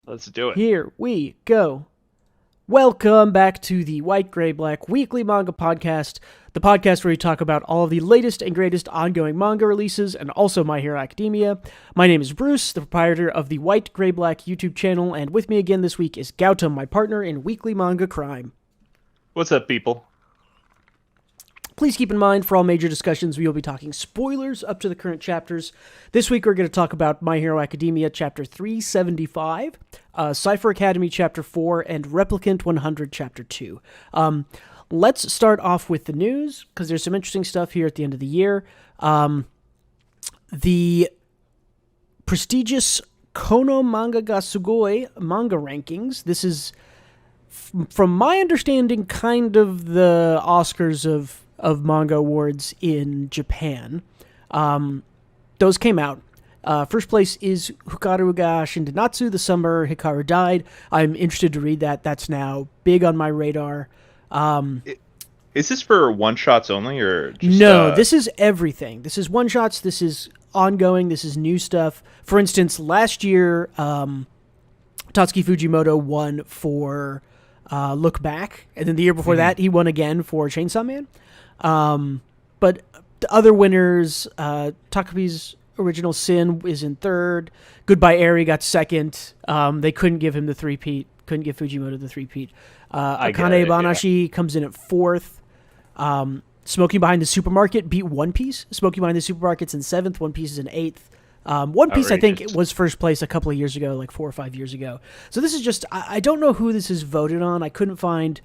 Let's do it. Here we go. Welcome back to the White, Gray, Black Weekly Manga Podcast, the podcast where we talk about all of the latest and greatest ongoing manga releases and also My Hero Academia. My name is Bruce, the proprietor of the White, Gray, Black YouTube channel, and with me again this week is Gautam, my partner in weekly manga crime. What's up, people? Please keep in mind, for all major discussions, we will be talking spoilers up to the current chapters. This week, we're going to talk about My Hero Academia Chapter 375, Cypher Academy Chapter 4, and Replicant 100 Chapter 2. Let's start off with the news, because there's some interesting stuff here at the end of the year. The prestigious Kono Manga ga Sugoi manga rankings. This is, from my understanding, kind of the Oscars of manga awards in Japan. Those came out. First place is Hikaru ga Shindenatsu, The Summer Hikaru Died. I'm interested to read that. That's now big on my radar. Is this for one-shots only, or just, No, this is everything. This is one-shots, this is ongoing, this is new stuff. For instance, last year, Tatsuki Fujimoto won for Look Back, and then the year before that, he won again for Chainsaw Man. But the other winners, Takabi's Original Sin is in third. Goodbye Eri got second. They couldn't give him the three-peat. Couldn't give Fujimoto the three-peat. Akane Banashi comes in at fourth. Smoking Behind the Supermarket beat One Piece. Smoking Behind the Supermarket's in seventh. One Piece is in eighth. One Piece, I think, was first place a couple of years ago, like 4 or 5 years ago. So this is just, I don't know who this is voted on. I couldn't find,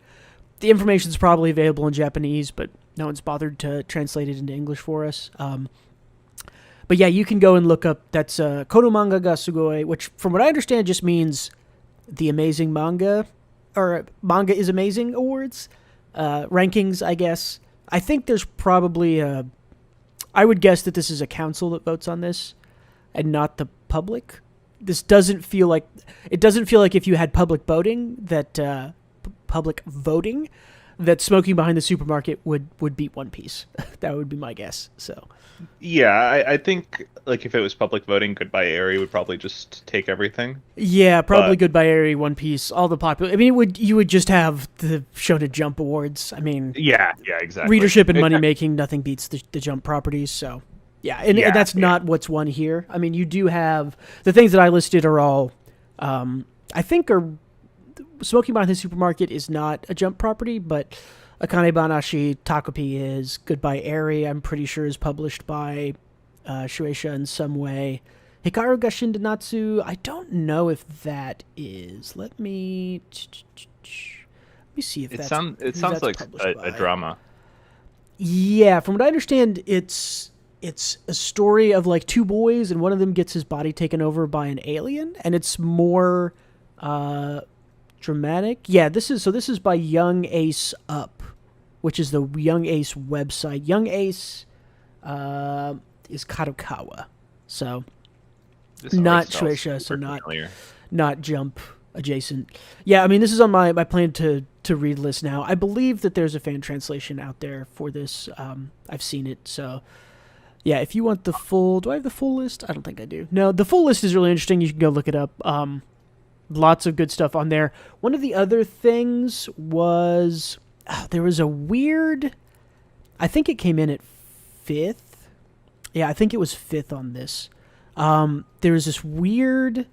the information's probably available in Japanese, but no one's bothered to translate it into English for us. But yeah, you can go and look up, that's Kono Manga ga Sugoi, which from what I understand just means the amazing manga, or Manga is Amazing awards, rankings, I guess. I think there's probably I would guess that this is a council that votes on this and not the public. This doesn't feel like, it doesn't feel like if you had public voting that, that Smoking Behind the Supermarket would beat One Piece. That would be my guess. So, yeah, I think like if it was public voting, Goodbye Eri would probably just take everything. yeah, probably Goodbye Eri, One Piece, all the popular. I mean, you would just have the Shonen Jump awards. I mean, Yeah, exactly. readership and money making, nothing beats the Jump properties. So, yeah, and that's not what's won here. I mean, you do have the things that I listed are all, I think are. Smoking Behind the Supermarket is not a Jump property, but Akane Banashi Takopi is. Goodbye Eri, I'm pretty sure, is published by Shueisha in some way. Hikaru ga Shindenatsu, I don't know if that is. Let me see if It that's sounds like a drama. Yeah, from what I understand, it's a story of like two boys, and one of them gets his body taken over by an alien, and it's more dramatic. Yeah, this is by Young Ace Up, which is the Young Ace website. Young Ace is Kadokawa, so This not art style's Shueisha, so super familiar. not Jump adjacent. Yeah, I mean, this is on my plan to read list now. I believe that there's a fan translation out there for this. I've seen it, so yeah, if you want the full, do I have the full list? I don't think I do. No, the full list is really interesting. You can go look it up. Lots of good stuff on there. One of the other things was there was a weird, I think it came in at fifth. Yeah, I think it was fifth on this. There was this weird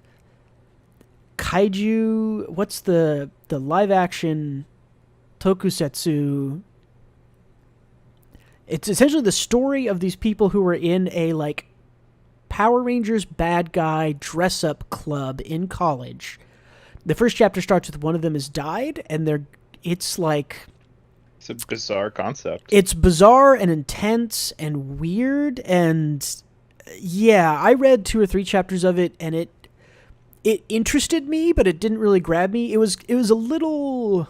kaiju, what's the live action tokusatsu. It's essentially the story of these people who were in a like Power Rangers bad guy dress up club in college. The first chapter starts with one of them has died, and it's like, It's a bizarre concept. it's bizarre and intense and weird, and yeah, I read 2 or 3 chapters of it, and it interested me, but it didn't really grab me. It was a little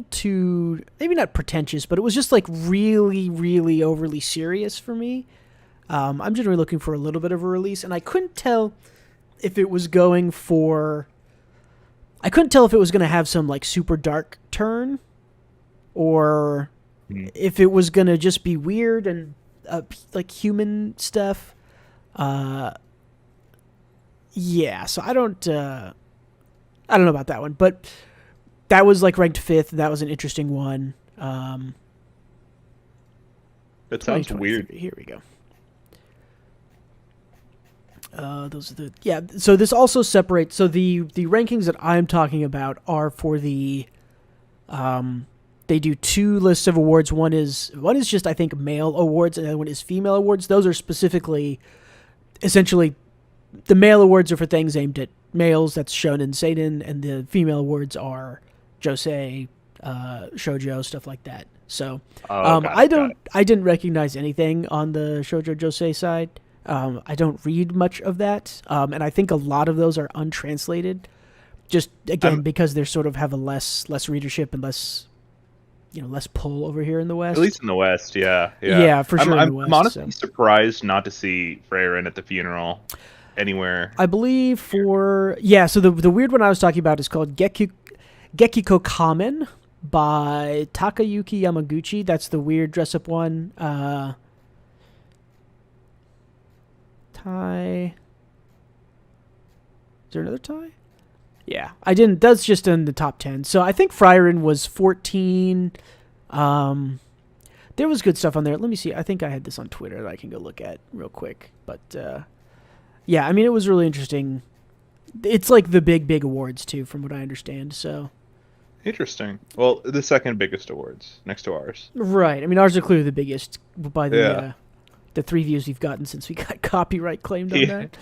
too, maybe not pretentious, but it was just like really, really overly serious for me. I'm generally looking for a little bit of a release, and I couldn't tell if it was going to have some like super dark turn, or if it was going to just be weird and like human stuff. Yeah, so I don't I don't know about that one, but that was like ranked 5th. That was an interesting one. That sounds weird. Here we go. Those are so this also separates. So the rankings that I'm talking about are for the. They do 2 lists of awards. One is just, I think, male awards, and the other one is female awards. Those are specifically, essentially, the male awards are for things aimed at males. That's shonen, seinen, and the female awards are josei, shoujo, stuff like that. So I didn't recognize anything on the shoujo josei side. I don't read much of that, and I think a lot of those are untranslated. Just again because they sort of have a less readership and less pull over here in the West. At least in the West, yeah. Yeah, for sure. I'm honestly surprised not to see Freyrin at the funeral anywhere. I believe so the weird one I was talking about is called Gekiko Kamen by Takayuki Yamaguchi. That's the weird dress up one. Tai. Is there another Tai? Yeah, I didn't. That's just in the top 10. So I think Freyrin was 14. There was good stuff on there. Let me see. I think I had this on Twitter that I can go look at real quick. But yeah, I mean, it was really interesting. It's like the big awards too, from what I understand. So interesting. Well, the second biggest awards next to ours. Right. I mean, ours are clearly the biggest by the 3 views we've gotten since we got copyright claimed on that.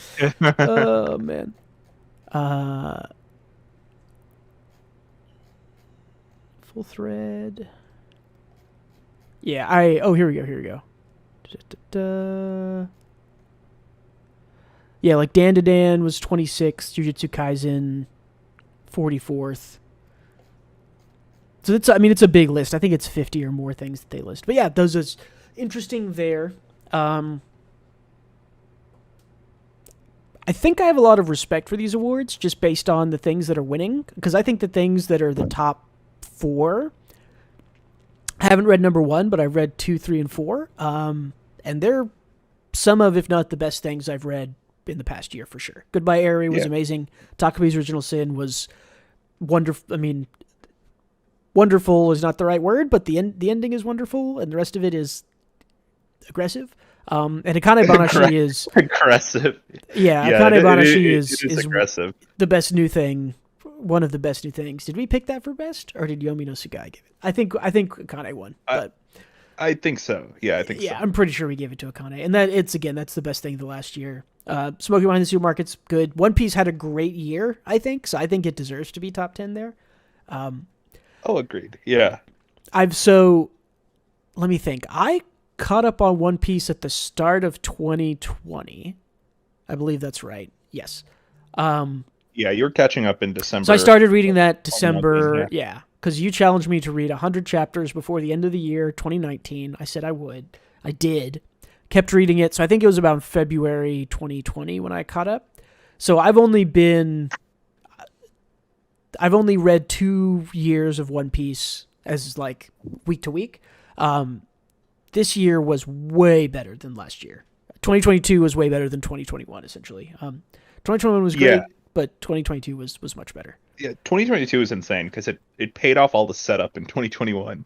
Oh man. Full thread. Yeah, here we go. Yeah, like Dan to Dan was 26, Jujutsu Kaisen 44th. So it's a big list. I think it's 50 or more things that they list. But yeah, those is interesting there. I think I have a lot of respect for these awards just based on the things that are winning, because I think the things that are the top 4, I haven't read number 1, but I've read 2, 3, and 4. And they're some of, if not the best things I've read in the past year for sure. Goodbye Eri was amazing. Takabe's Original Sin was wonderful. I mean, wonderful is not the right word, but the ending is wonderful, and the rest of it is aggressive. And Akane Banashi is aggressive. Yeah, Akane Banashi is aggressive. The best new thing. One of the best new things. Did we pick that for best, or did Yomi no Sugai give it? I think Akane won. But I think so. Yeah, I think so. Yeah, I'm pretty sure we gave it to Akane, and that's the best thing of the last year. Smoking Behind the Supermarket's good. One Piece had a great year, I think, so I think it deserves to be top 10 there. Agreed. Yeah. Let me think. I caught up on One Piece at the start of 2020. I believe that's right. Yes. Yeah, you were catching up in December. So I started reading that December. Yeah, because you challenged me to read 100 chapters before the end of the year, 2019. I said I would. I did. Kept reading it. So I think it was about February 2020 when I caught up. So I've only read 2 years of One Piece as like week to week. This year was way better than last year. 2022 was way better than 2021, essentially. 2021 was great, but 2022 was much better. Yeah, 2022 was insane because it paid off all the setup in 2021.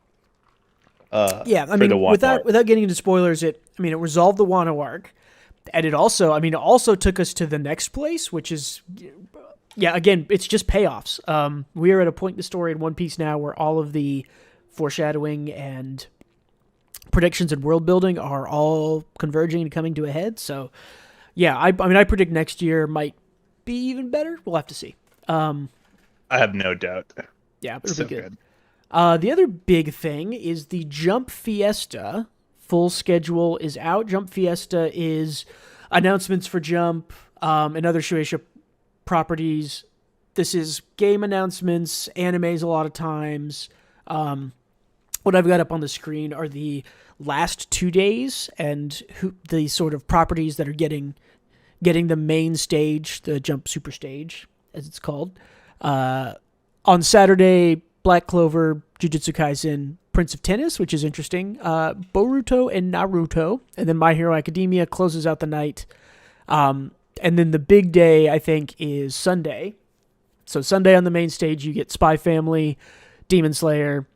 I mean, without getting into spoilers, it resolved the Wano arc, and it also took us to the next place, which is, again, it's just payoffs. We are at a point in the story in One Piece now where all of the foreshadowing and predictions and world building are all converging and coming to a head. So, yeah, I predict next year might be even better. We'll have to see. I have no doubt. Yeah, it'll be good. The other big thing is the Jump Fiesta full schedule is out. Jump Fiesta is announcements for Jump and other Shueisha properties. This is game announcements, animes a lot of times. What I've got up on the screen are the last 2 days and the sort of properties that are getting the main stage, the Jump Super Stage, as it's called. On Saturday, Black Clover, Jujutsu Kaisen, Prince of Tennis, which is interesting, Boruto and Naruto, and then My Hero Academia closes out the night. And then the big day, I think, is Sunday, So Sunday on the main stage, you get Spy Family, Demon Slayer,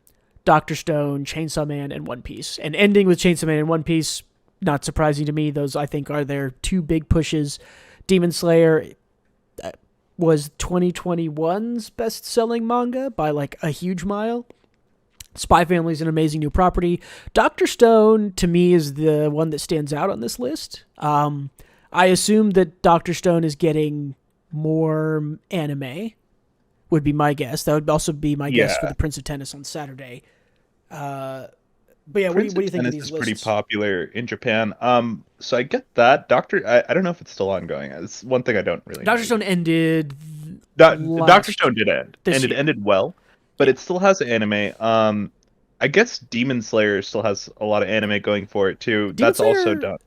Doctor Stone, Chainsaw Man, and One Piece. And ending with Chainsaw Man and One Piece, not surprising to me. Those, I think, are their two big pushes. Demon Slayer was 2021's best-selling manga by like a huge mile. Spy Family is an amazing new property. Doctor Stone, to me, is the one that stands out on this list. I assume that Doctor Stone is getting more anime, would be my guess. That would also be my guess for the Prince of Tennis on Saturday. But yeah, what do you think of these lists? Is pretty popular in Japan. So I get that. I don't know if it's still ongoing. It's one thing I don't really know. Doctor Stone ended. Doctor Stone did end, and year. It ended well, but it still has anime. I guess Demon Slayer still has a lot of anime going for it too. That's also done.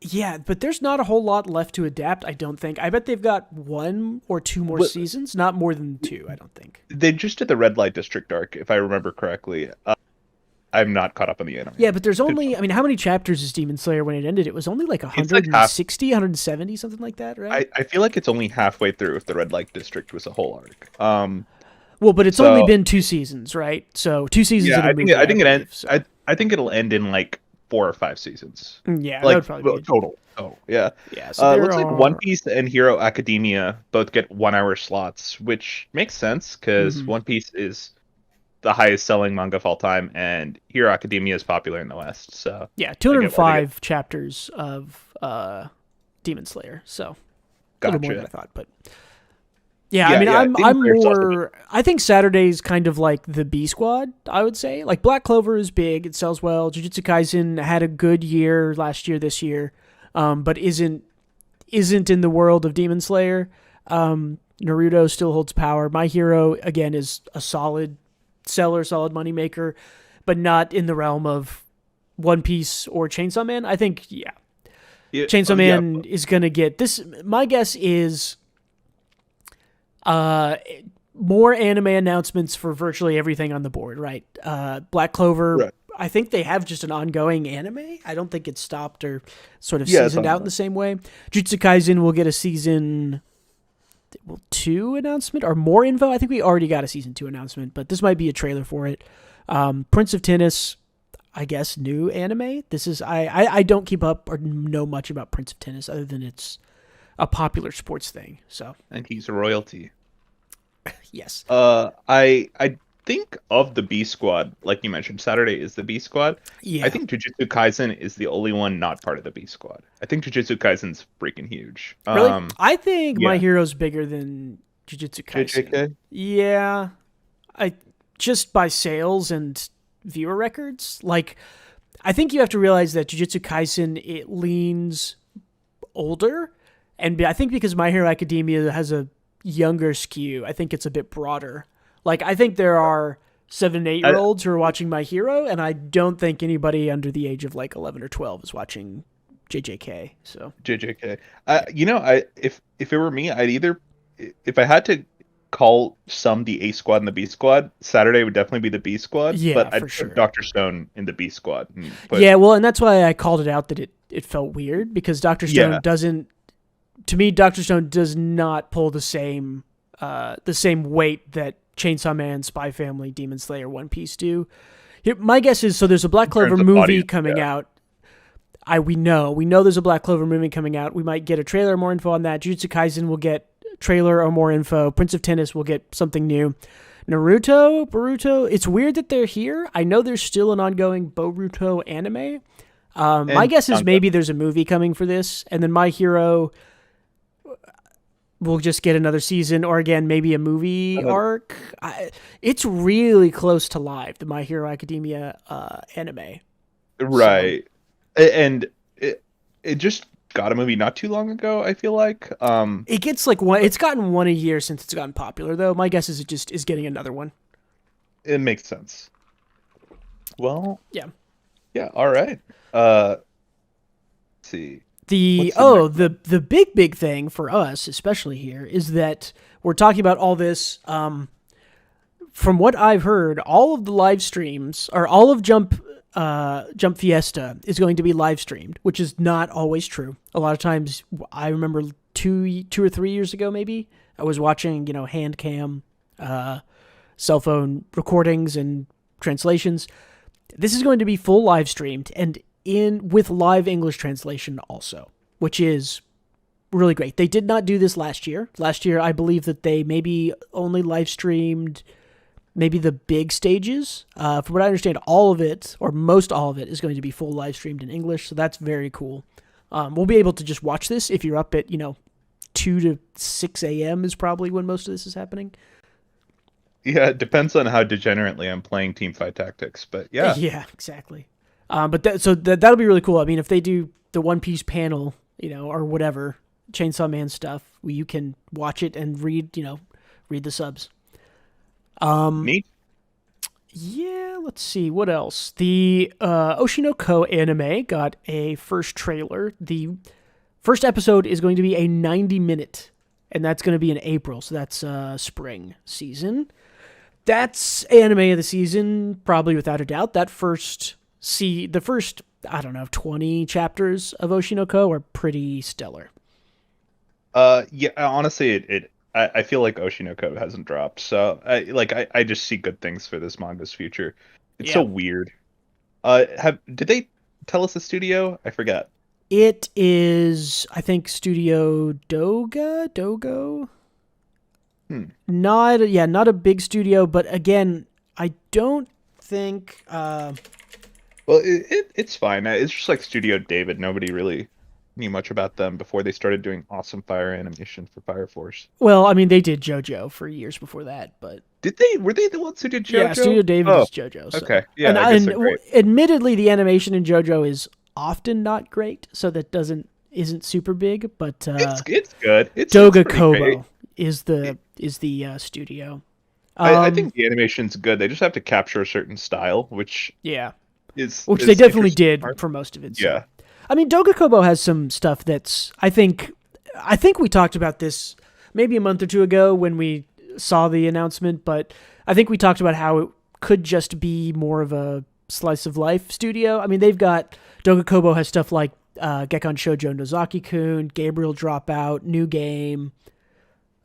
Yeah, but there's not a whole lot left to adapt, I don't think. I bet they've got 1 or 2 more seasons, not more than 2, I don't think. They just did the Red Light District arc, if I remember correctly. I'm not caught up on the anime. Yeah, but there's only, I mean, how many chapters is Demon Slayer when it ended? It was only like 160, 170, something like that, right? I feel like it's only halfway through if the Red Light District was a whole arc. Well, but it's only been 2 seasons, right? So 2 seasons. Yeah, I think it'll end in like 4 or 5 seasons. Yeah, like that would probably be total. Oh, yeah. Yeah. So it looks like One Piece and Hero Academia both get 1-hour slots, which makes sense because One Piece is the highest selling manga of all time, and Hero Academia is popular in the West. So yeah, 205 chapters of Demon Slayer. So a little more than I thought, but. Yeah, I mean, I'm more. I think Saturday's kind of like the B squad. I would say, like Black Clover is big; it sells well. Jujutsu Kaisen had a good year last year, this year, but isn't in the world of Demon Slayer. Naruto still holds power. My Hero again is a solid seller, solid moneymaker, but not in the realm of One Piece or Chainsaw Man. I think Chainsaw Man is gonna get this. My guess is. More anime announcements for virtually everything on the board, right? Black Clover, right. I think they have just an ongoing anime. I don't think it's stopped or sort of seasoned out in the same way. Jujutsu Kaisen will get a season 2 announcement or more info. I think we already got a season 2 announcement, but this might be a trailer for it. Prince of Tennis, I guess, new anime. This is I don't keep up or know much about Prince of Tennis other than it's a popular sports thing. So and he's royalty. Yes. I think of the B squad, like you mentioned, Saturday is the B squad. Yeah. I think Jujutsu Kaisen is the only one not part of the B squad. I think Jujutsu Kaisen's freaking huge. Really? I think My Hero's bigger than Jujutsu Kaisen. JJK? Yeah. I just by sales and viewer records. Like, I think you have to realize that Jujutsu Kaisen, it leans older. And I think because My Hero Academia has a younger skew, I think it's a bit broader. Like, I think there are 7 and 8-year-olds who are watching My Hero, and I don't think anybody under the age of like 11 or 12 is watching JJK. So JJK. If it were me, I'd either, if I had to call some the A squad and the B squad, Saturday would definitely be the B squad. Yeah, but I'd for sure. put Dr. Stone in the B squad. And that's why I called it out that it felt weird because Dr. Stone doesn't. To me, Dr. Stone does not pull the same weight that Chainsaw Man, Spy Family, Demon Slayer, One Piece do. My guess is, so there's a Black Clover movie coming out. We know there's a Black Clover movie coming out. We might get a trailer, more info on that. Jujutsu Kaisen will get trailer or more info. Prince of Tennis will get something new. Naruto, Boruto, it's weird that they're here. I know there's still an ongoing Boruto anime. My guess is maybe there's a movie coming for this, and then My Hero we'll just get another season, or again, maybe a movie arc. It's really close to live, the My Hero Academia anime. Right. So, and it just got a movie not too long ago, I feel like. It gets like it's gotten one a year since it's gotten popular, though. My guess is it just is getting another one. It makes sense. Well, yeah. Yeah, all right. Let's see. The big thing for us, especially here, is that we're talking about all this. From what I've heard, all of the live streams, or all of Jump Fiesta is going to be live streamed, which is not always true. A lot of times, I remember two or 3 years ago, maybe. I was watching, hand cam, cell phone recordings and translations. This is going to be full live streamed and with live English translation also, which is really great. They did not do this last year. Last year, I believe that they maybe only live streamed maybe the big stages. From what I understand, all of it, or most all of it, is going to be full live streamed in English, so that's very cool. We'll be able to just watch this if you're up at, 2 to 6 a.m. is probably when most of this is happening. Yeah, it depends on how degenerately I'm playing Teamfight Tactics, but yeah. Yeah, exactly. But that'll be really cool. I mean, if they do the One Piece panel, or whatever, Chainsaw Man stuff, you can watch it and read the subs. Neat. Yeah, let's see. What else? The Oshinoko anime got a first trailer. The first episode is going to be a 90-minute, and that's going to be in April, so that's spring season. That's anime of the season, probably without a doubt. The first, I don't know, 20 chapters of Oshinoko are pretty stellar. Yeah, honestly, I feel like Oshinoko hasn't dropped, so I just see good things for this manga's future. It's so weird. Did they tell us the studio? I forgot. It is, I think, Studio Dogo. Not a big studio, but again, I don't think. Well, it's fine. It's just like Studio David. Nobody really knew much about them before they started doing awesome fire animation for Fire Force. Well, I mean, they did JoJo for years before that, but did they? Were they the ones who did JoJo? Yeah, Studio David is JoJo. So. Okay, yeah, and admittedly, the animation in JoJo is often not great, so that isn't super big, but it's good. Doga Kobo is the studio. I think the animation's good. They just have to capture a certain style, which they definitely did for most of it. So. Yeah, I mean, Doga Kobo has some stuff that's I think we talked about this maybe a month or two ago when we saw the announcement, but I think we talked about how it could just be more of a slice of life studio. I mean, they've got Doga Kobo has stuff like Gekkan Shoujo Nozaki-kun, Gabriel Dropout, New Game,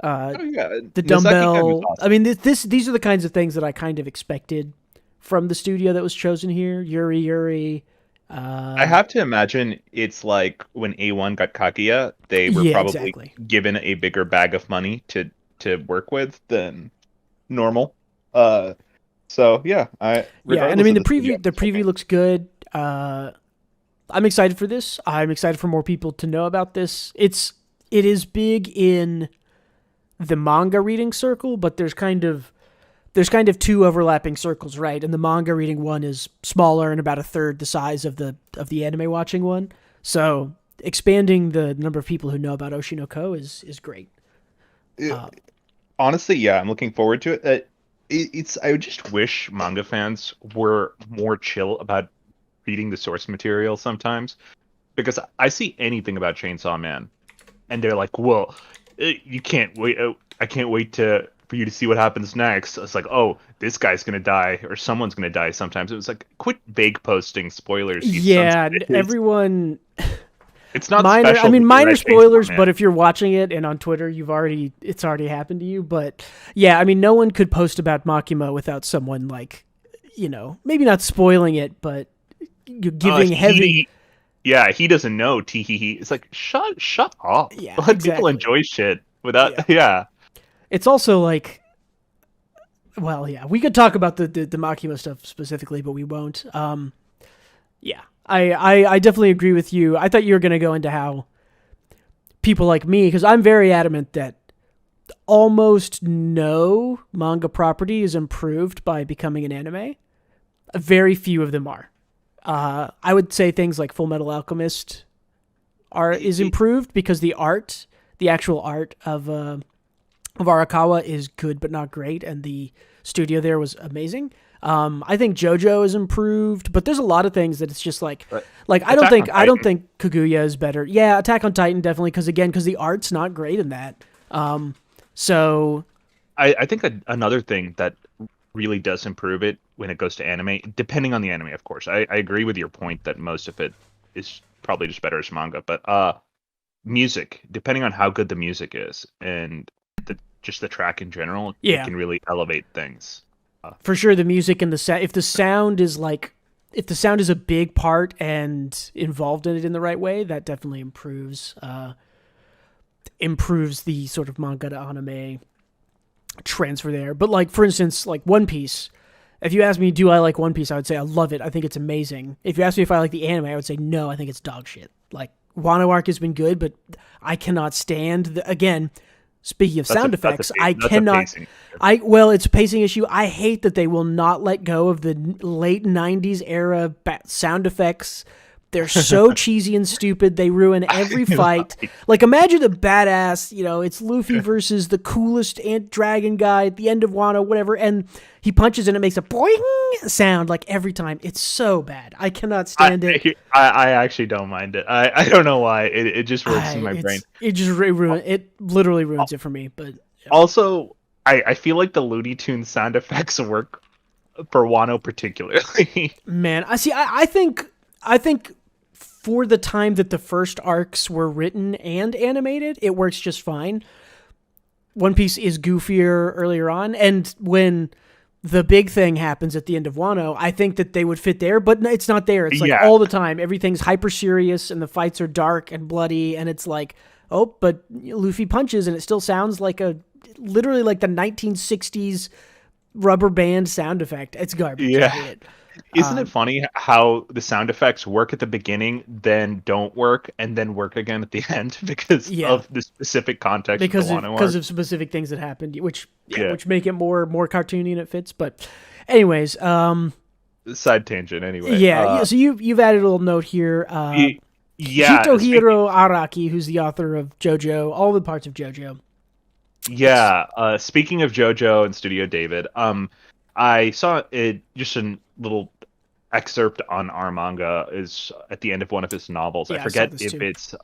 the Dumbbell. Awesome. I mean, these are the kinds of things that I kind of expected from the studio that was chosen here. Yuri. I have to imagine it's like when A1 got Kaguya, they were probably given a bigger bag of money to work with than normal. So yeah, and I mean the preview looks good. I'm excited for this. I'm excited for more people to know about this. It is big in the manga reading circle, but there's kind of two overlapping circles, right? And the manga reading one is smaller and about a third the size of the anime watching one. So expanding the number of people who know about Oshinoko is great. Honestly, yeah, I'm looking forward to it. I just wish manga fans were more chill about reading the source material sometimes, because I see anything about Chainsaw Man, and they're like, "Well, you can't wait. I can't wait for you to see what happens next." It's like, "Oh, this guy's gonna die, or someone's gonna die." Sometimes it was like, "Quit vague posting spoilers." Yeah, everyone. It's not minor. special. I mean, minor spoilers, but if you're watching it and on Twitter, it's already happened to you. But yeah, I mean, no one could post about Makima without someone maybe not spoiling it, but you're giving heavy. He doesn't know. It's like shut up. Yeah, let people enjoy shit without. Yeah. It's also like, well, yeah, we could talk about the Makima stuff specifically, but we won't. Yeah. I definitely agree with you. I thought you were going to go into how people like me, because I'm very adamant that almost no manga property is improved by becoming an anime. Very few of them are. I would say things like Full Metal Alchemist is improved because the actual art of Arakawa is good but not great, and the studio there was amazing. I think JoJo is improved, but there's a lot of things that it's just like I don't think Kaguya is better. Yeah, Attack on Titan definitely, because the art's not great in that. So I think another thing that really does improve it when it goes to anime, depending on the anime, of course. I agree with your point that most of it is probably just better as manga, but music, depending on how good the music is and just the track in general, it Yeah, can really elevate things. for sure. The music and the sound. If the sound is a big part and involved in it in the right way, that definitely improves the sort of manga to anime transfer there. But like for instance, like One Piece. If you ask me, do I like One Piece? I would say I love it. I think it's amazing. If you ask me if I like the anime, I would say no. I think it's dog shit. Like Wano arc has been good, but I cannot stand again. Speaking of sound effects, I cannot. It's a pacing issue. I hate that they will not let go of the late '90s era sound effects. They're so cheesy and stupid. They ruin every fight. Like, imagine a badass, it's Luffy versus the coolest ant dragon guy at the end of Wano, whatever, and he punches and it makes a boing sound like every time. It's so bad. I cannot stand it. I actually don't mind it. I don't know why. It just works in my brain. It literally ruins it for me. But yeah. Also, I feel like the Looney Tunes sound effects work for Wano particularly. Man, I think for the time that the first arcs were written and animated, it works just fine. One Piece is goofier earlier on, and when the big thing happens at the end of Wano, I think that they would fit there, but it's not there. It's like all the time. Everything's hyper serious, and the fights are dark and bloody, and it's like, oh, but Luffy punches, and it still sounds like literally like the 1960s rubber band sound effect. It's garbage. Yeah. I hate it. Isn't it funny how the sound effects work at the beginning, then don't work, and then work again at the end because of the specific context because of specific things that happened, which make it more cartoony and it fits. But anyways, side tangent anyway. So you've added a little note here. Hitohiro Araki, who's the author of JoJo, all the parts of JoJo. Yeah. Speaking of JoJo and Studio David, I saw it just a little excerpt on our manga is at the end of one of his novels. I forget if it's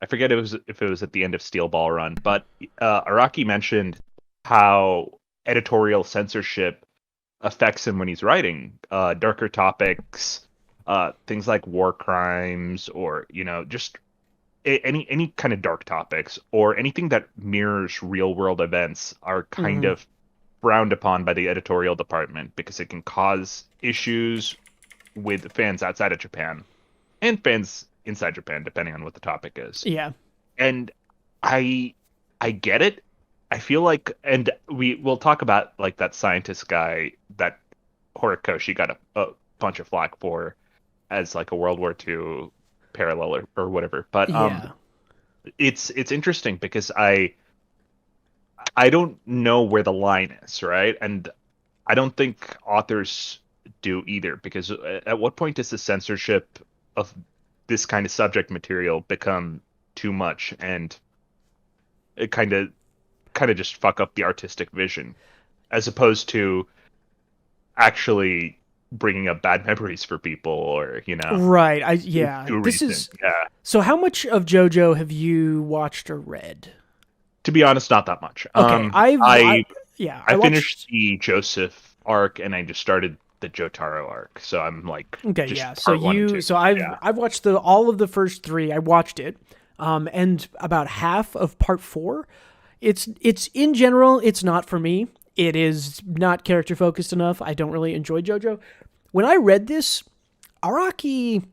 if it was at the end of Steel Ball Run, but Araki mentioned how editorial censorship affects him when he's writing darker topics, things like war crimes, or just any kind of dark topics, or anything that mirrors real world events are kind of frowned upon by the editorial department because it can cause issues with fans outside of Japan and fans inside Japan, depending on what the topic is. Yeah. And I get it. I feel like, and we'll talk about like that scientist guy that Horikoshi got a bunch of flack for as like a World War II parallel or whatever. But it's interesting because I don't know where the line is, right? And I don't think authors do either, because at what point does the censorship of this kind of subject material become too much and it kind of just fuck up the artistic vision, as opposed to actually bringing up bad memories for people, or right? So how much of JoJo have you watched or read? To be honest, not that much. Okay, I finished the Joseph arc and I just started the Jotaro arc, so I'm like, I've watched all of the first 3. I watched it, and about half of part 4. It's in general, it's not for me. It is not character focused enough. I don't really enjoy JoJo. When I read this, Araki,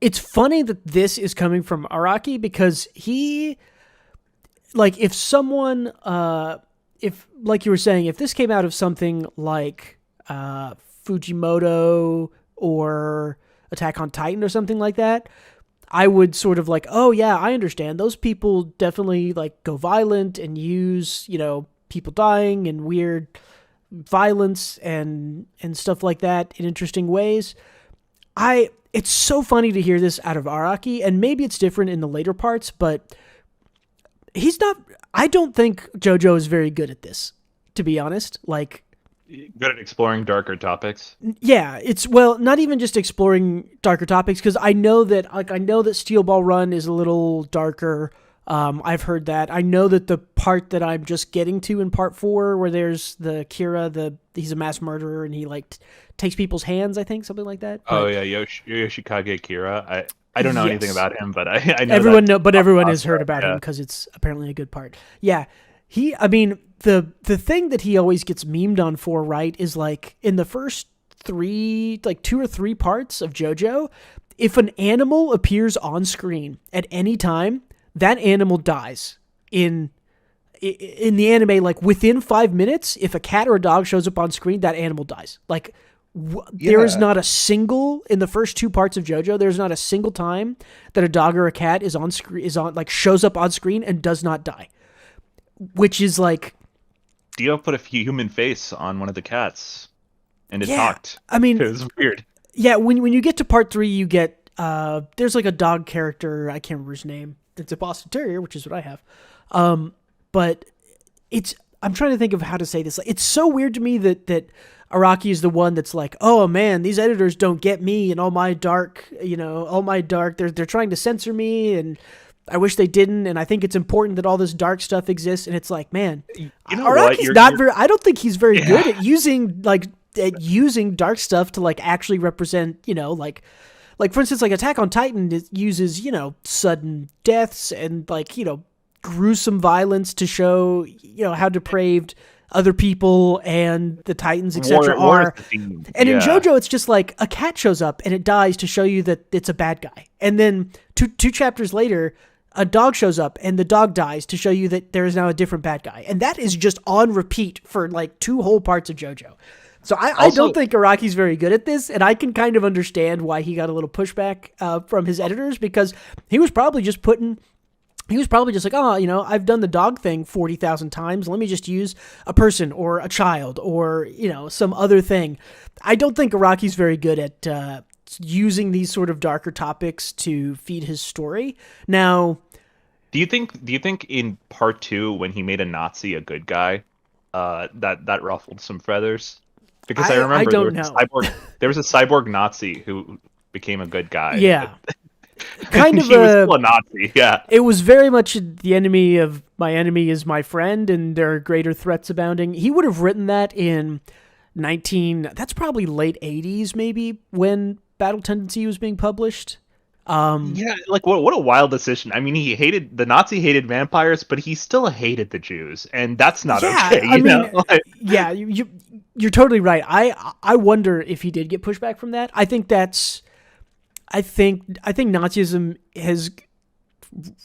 it's funny that this is coming from Araki because he. Like, if someone, if, like you were saying, if this came out of something like Fujimoto or Attack on Titan or something like that, I would sort of like, oh, yeah, I understand. Those people definitely, like, go violent and use, people dying and weird violence and stuff like that in interesting ways. It's so funny to hear this out of Araki, and maybe it's different in the later parts, but I don't think JoJo is very good at this, to be honest. Like, good at exploring darker topics. Yeah, it's not even just exploring darker topics, because I know that Steel Ball Run is a little darker. I've heard that. I know that the part that I'm just getting to in part 4, where there's the Kira, he's a mass murderer and he like takes people's hands, I think, something like that. Oh yeah, Yoshikage Kira. I don't know anything about him, but I know everyone has heard about him because it's apparently a good part. Yeah, the thing that he always gets memed on for, right, is like in the first 2 or 3 parts of JoJo, if an animal appears on screen at any time, that animal dies. In the anime, like within 5 minutes, if a cat or a dog shows up on screen, that animal dies. Like there is not a single, in the first 2 parts of JoJo, there's not a single time that a dog or a cat shows up on screen and does not die. Which is like, Dio put a human face on one of the cats, and it talked. I mean, it was weird. Yeah, when you get to part 3, you get there's like a dog character, I can't remember his name. It's a Boston Terrier, which is what I have. But I'm trying to think of how to say this. It's so weird to me that Araki is the one that's like, oh man, these editors don't get me and all my dark, they're trying to censor me, and I wish they didn't, and I think it's important that all this dark stuff exists. And it's like, man, Araki's I don't think he's very good at using dark stuff to like actually represent, like for instance, like Attack on Titan, it uses, sudden deaths and like, gruesome violence to show, how depraved other people and the Titans, etc. are. And in JoJo, it's just like a cat shows up and it dies to show you that it's a bad guy. And then two chapters later, a dog shows up and the dog dies to show you that there is now a different bad guy. And that is just on repeat for like 2 whole parts of JoJo. So I don't think Araki's very good at this, and I can kind of understand why he got a little pushback from his editors, because he was probably just like, oh, I've done the dog thing 40,000 times. Let me just use a person or a child or, some other thing. I don't think Araki's very good at using these sort of darker topics to feed his story. Now, do you think in part 2, when he made a Nazi a good guy, that ruffled some feathers? Because I remember there was a cyborg Nazi who became a good guy. Yeah. Kind of he was still a Nazi, yeah. It was very much the enemy of my enemy is my friend, and there are greater threats abounding. He would have written that in that's probably late 80s maybe, when Battle Tendency was being published. Like what a wild decision. I mean, the Nazi hated vampires, but he still hated the Jews, and that's not okay. You're totally right. I wonder if he did get pushback from that. I think Nazism has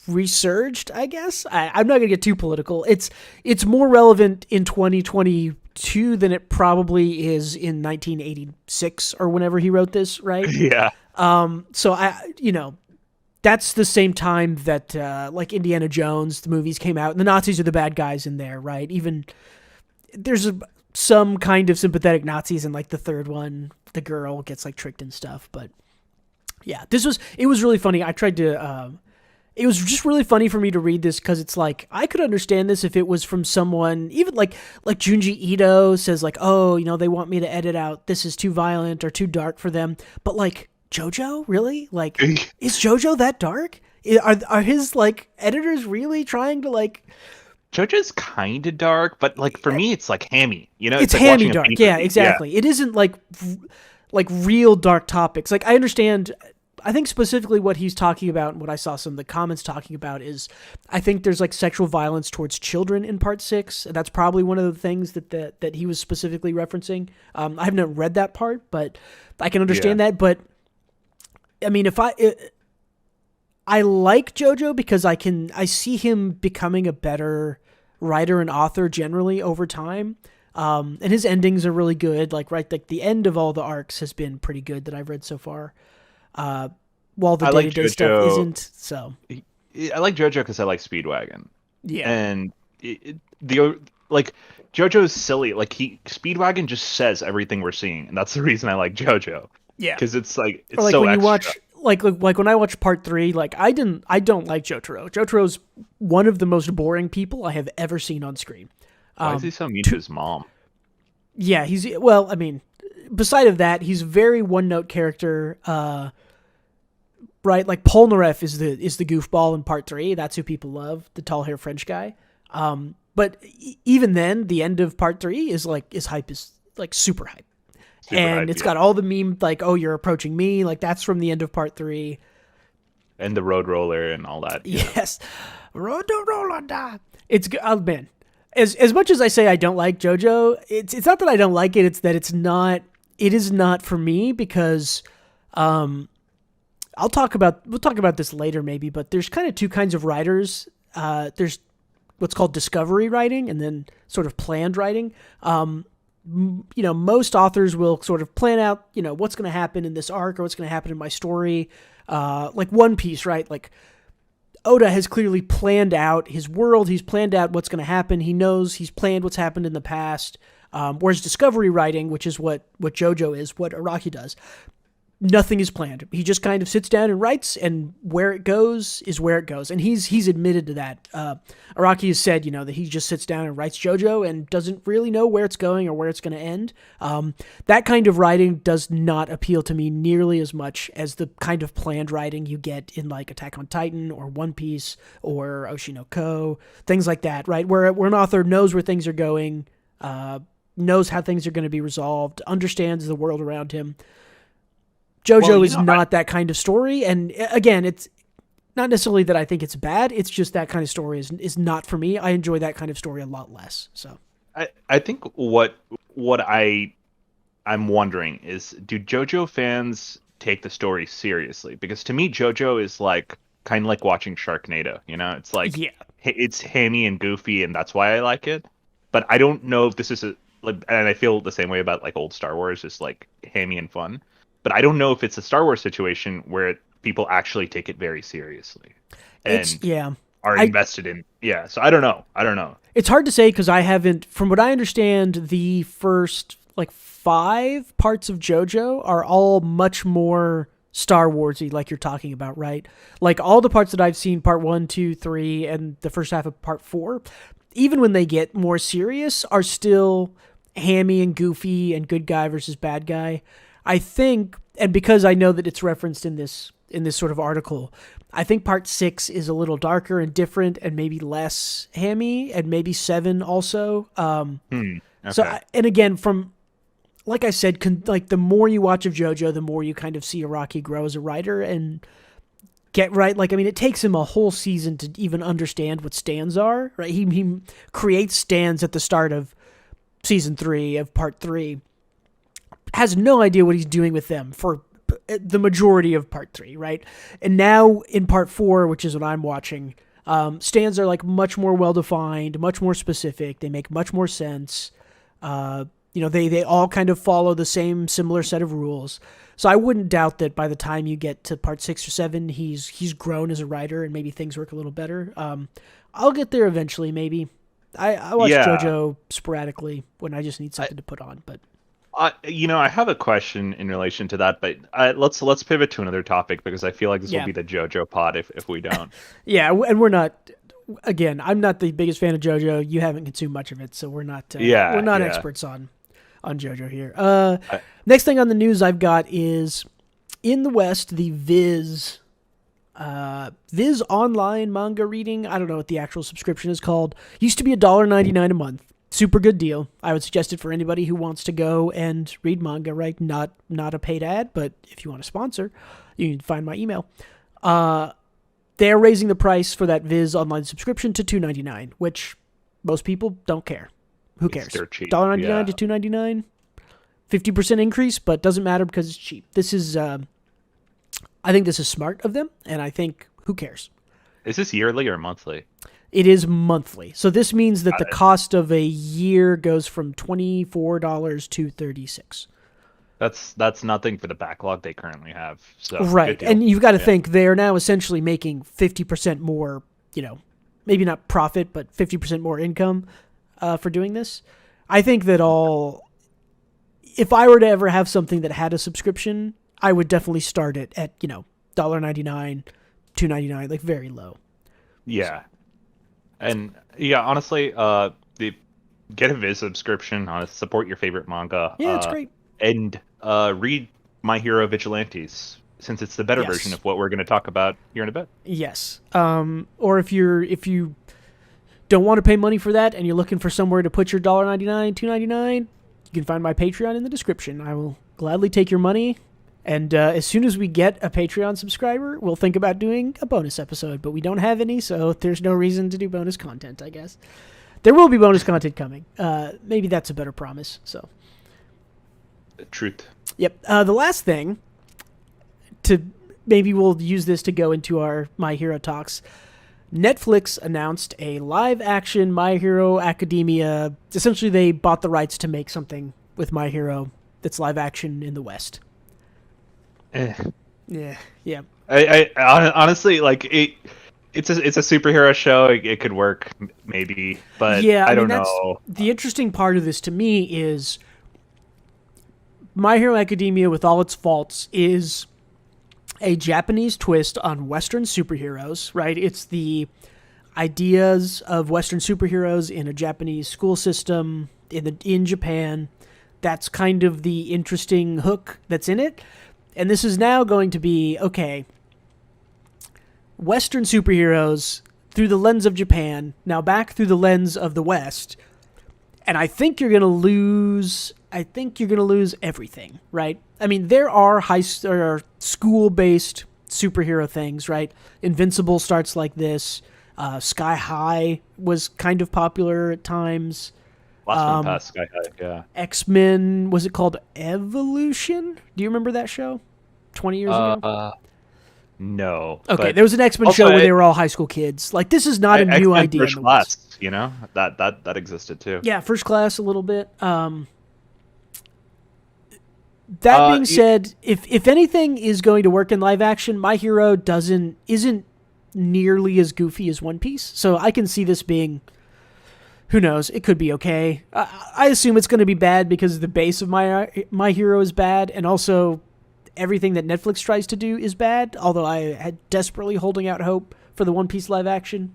resurged, I guess. I'm not gonna get too political. It's more relevant in 2022 than it probably is in 1986 or whenever he wrote this, right? Yeah. So that's the same time that like Indiana Jones, the movies came out, and the Nazis are the bad guys in there, right? Even there's some kind of sympathetic Nazis in like the third one. The girl gets like tricked and stuff, but yeah, it was really funny. I tried to, it was just really funny for me to read this, because it's like, I could understand this if it was from someone, even like Junji Ito says like, oh, they want me to edit out, this is too violent or too dark for them. But like, JoJo, really? Like, is JoJo that dark? Are his like editors really trying to like... JoJo's kind of dark, but like for me, it's like hammy. It's like hammy dark. Yeah, exactly. Yeah. It isn't like real dark topics. Like I understand. I think specifically what he's talking about, and what I saw some of the comments talking about, is I think there's like sexual violence towards children in part 6. And that's probably one of the things that he was specifically referencing. I haven't read that part, but I can understand that. But I mean, I like JoJo because I see him becoming a better writer and author generally over time. And his endings are really good. Like the end of all the arcs has been pretty good that I've read so far. While the day-to-day stuff isn't. So I like JoJo because I like Speedwagon. Yeah. And JoJo's silly. Like Speedwagon just says everything we're seeing, and that's the reason I like JoJo. Yeah. Because it's like or like so when extra. You watch like when I watch part 3, like I don't like Jotaro. Jotaro's one of the most boring people I have ever seen on screen. Why is he so mean to his mom? Yeah, beside of that, he's a very one-note character. Right, like Polnareff is the goofball in part 3. That's who people love, the tall hair French guy. But even then, the end of part 3 is hype, is like super hype. Super And hype, it's yeah. got all the meme, like, oh, you're approaching me. Like, that's from the end of part 3. And the road roller and all that. Yeah. Yes. Road to Rolanda. It's good. Oh, man. As much as I say I don't like JoJo, it's not that I don't like it. It's that it is not for me because, we'll talk about this later maybe, but there's kind of two kinds of writers. There's what's called discovery writing and then sort of planned writing. Most authors will sort of plan out, what's going to happen in this arc or what's going to happen in my story. Like One Piece, right? Like Oda has clearly planned out his world. He's planned out what's going to happen. He knows he's planned what's happened in the past. Whereas discovery writing, which is what JoJo is, what Araki does, nothing is planned. He just kind of sits down and writes, and where it goes is where it goes. And he's admitted to that. Araki has said, that he just sits down and writes JoJo and doesn't really know where it's going or where it's going to end. That kind of writing does not appeal to me nearly as much as the kind of planned writing you get in like Attack on Titan or One Piece or Oshinoko, things like that, right? Where an author knows where things are going, knows how things are going to be resolved, understands the world around him. JoJo is not that kind of story, and again, it's not necessarily that I think it's bad. It's just that kind of story is not for me. I enjoy that kind of story a lot less. So, I think what I'm wondering is, do JoJo fans take the story seriously? Because to me, JoJo is like kind of like watching Sharknado. It's like it's hammy and goofy, and that's why I like it. But I don't know if this is and I feel the same way about like old Star Wars, just like hammy and fun. But I don't know if it's a Star Wars situation where people actually take it very seriously and are invested in. Yeah, so I don't know. It's hard to say because I haven't, from what I understand, the first like 5 parts of JoJo are all much more Star Warsy, like you're talking about, right? Like all the parts that I've seen, part 1, 2, 3, and the first half of part 4, even when they get more serious, are still hammy and goofy and good guy versus bad guy. I think, and because I know that it's referenced in this sort of article, I think part 6 is a little darker and different and maybe less hammy, and maybe 7 also. Okay. So, and again, from, like I said, like the more you watch of JoJo, the more you kind of see Araki grow as a writer and get right. Like, I mean, it takes him a whole season to even understand what stands are, right? He creates stands at the start of season 3 of part 3. Has no idea what he's doing with them for the majority of part 3, right? And now in part 4, which is what I'm watching, stands are like much more well-defined, much more specific. They make much more sense. They all kind of follow the same similar set of rules. So I wouldn't doubt that by the time you get to part 6 or 7, he's grown as a writer and maybe things work a little better. I'll get there eventually, maybe. I watch JoJo sporadically when I just need something to put on, but... I have a question in relation to that, but let's pivot to another topic because I feel like this will be the JoJo pod if we don't. Yeah, and we're not. Again, I'm not the biggest fan of JoJo. You haven't consumed much of it, so we're not. We're not experts on JoJo here. Next thing on the news I've got is in the West, the Viz online manga reading. I don't know what the actual subscription is called. Used to be $1.99 a month. Super good deal. I would suggest it for anybody who wants to go and read manga, right? Not a paid ad, but if you want to sponsor, you can find my email. They're raising the price for that Viz online subscription to $2.99, which most people don't care. Who cares? $1.99 to $2.99, 50% increase, but doesn't matter because it's cheap. This is, I think this is smart of them, and I think who cares? Is this yearly or monthly? It is monthly. So this means that the cost of a year goes from $24 to $36. That's nothing for the backlog they currently have. So right. And you've got to think they're now essentially making 50% more, maybe not profit, but 50% more income for doing this. I think that if I were to ever have something that had a subscription, I would definitely start it at, $1.99, $2.99, like very low. Yeah. So. And honestly, get a Viz subscription, support your favorite manga. Yeah, it's great. And read My Hero Vigilantes, since it's the better version of what we're going to talk about here in a bit. Yes. Or if you don't want to pay money for that and you're looking for somewhere to put your $1.99, $2.99, you can find my Patreon in the description. I will gladly take your money. And as soon as we get a Patreon subscriber, we'll think about doing a bonus episode. But we don't have any, so there's no reason to do bonus content, I guess. There will be bonus content coming. Maybe that's a better promise. So, Truth. Yep. The last thing, maybe we'll use this to go into our My Hero talks. Netflix announced a live-action My Hero Academia. Essentially, they bought the rights to make something with My Hero that's live-action in the West. Yeah. I honestly, like, it's a superhero show. It could work, maybe, but yeah, I don't know. The interesting part of this to me is My Hero Academia, with all its faults, is a Japanese twist on Western superheroes, right? It's the ideas of Western superheroes in a Japanese school system in Japan. That's kind of the interesting hook that's in it. And this is now going to be, okay, Western superheroes through the lens of Japan, now back through the lens of the West. And I think you're going to lose everything, right? I mean, there are school-based superhero things, right? Invincible starts like this. Sky High was kind of popular at times. Last one past Sky High, yeah. X-Men, was it called Evolution? Do you remember that show? 20 years ago? No. Okay, there was an X-Men show where they were all high school kids. Like, this is not a new idea. First Class, you know? That existed too. Yeah, First Class a little bit. That being said, if anything is going to work in live action, My Hero isn't nearly as goofy as One Piece. So I can see this being, who knows, it could be okay. I assume it's going to be bad because the base of My Hero is bad, and also everything that Netflix tries to do is bad, although I had desperately holding out hope for the One Piece live action.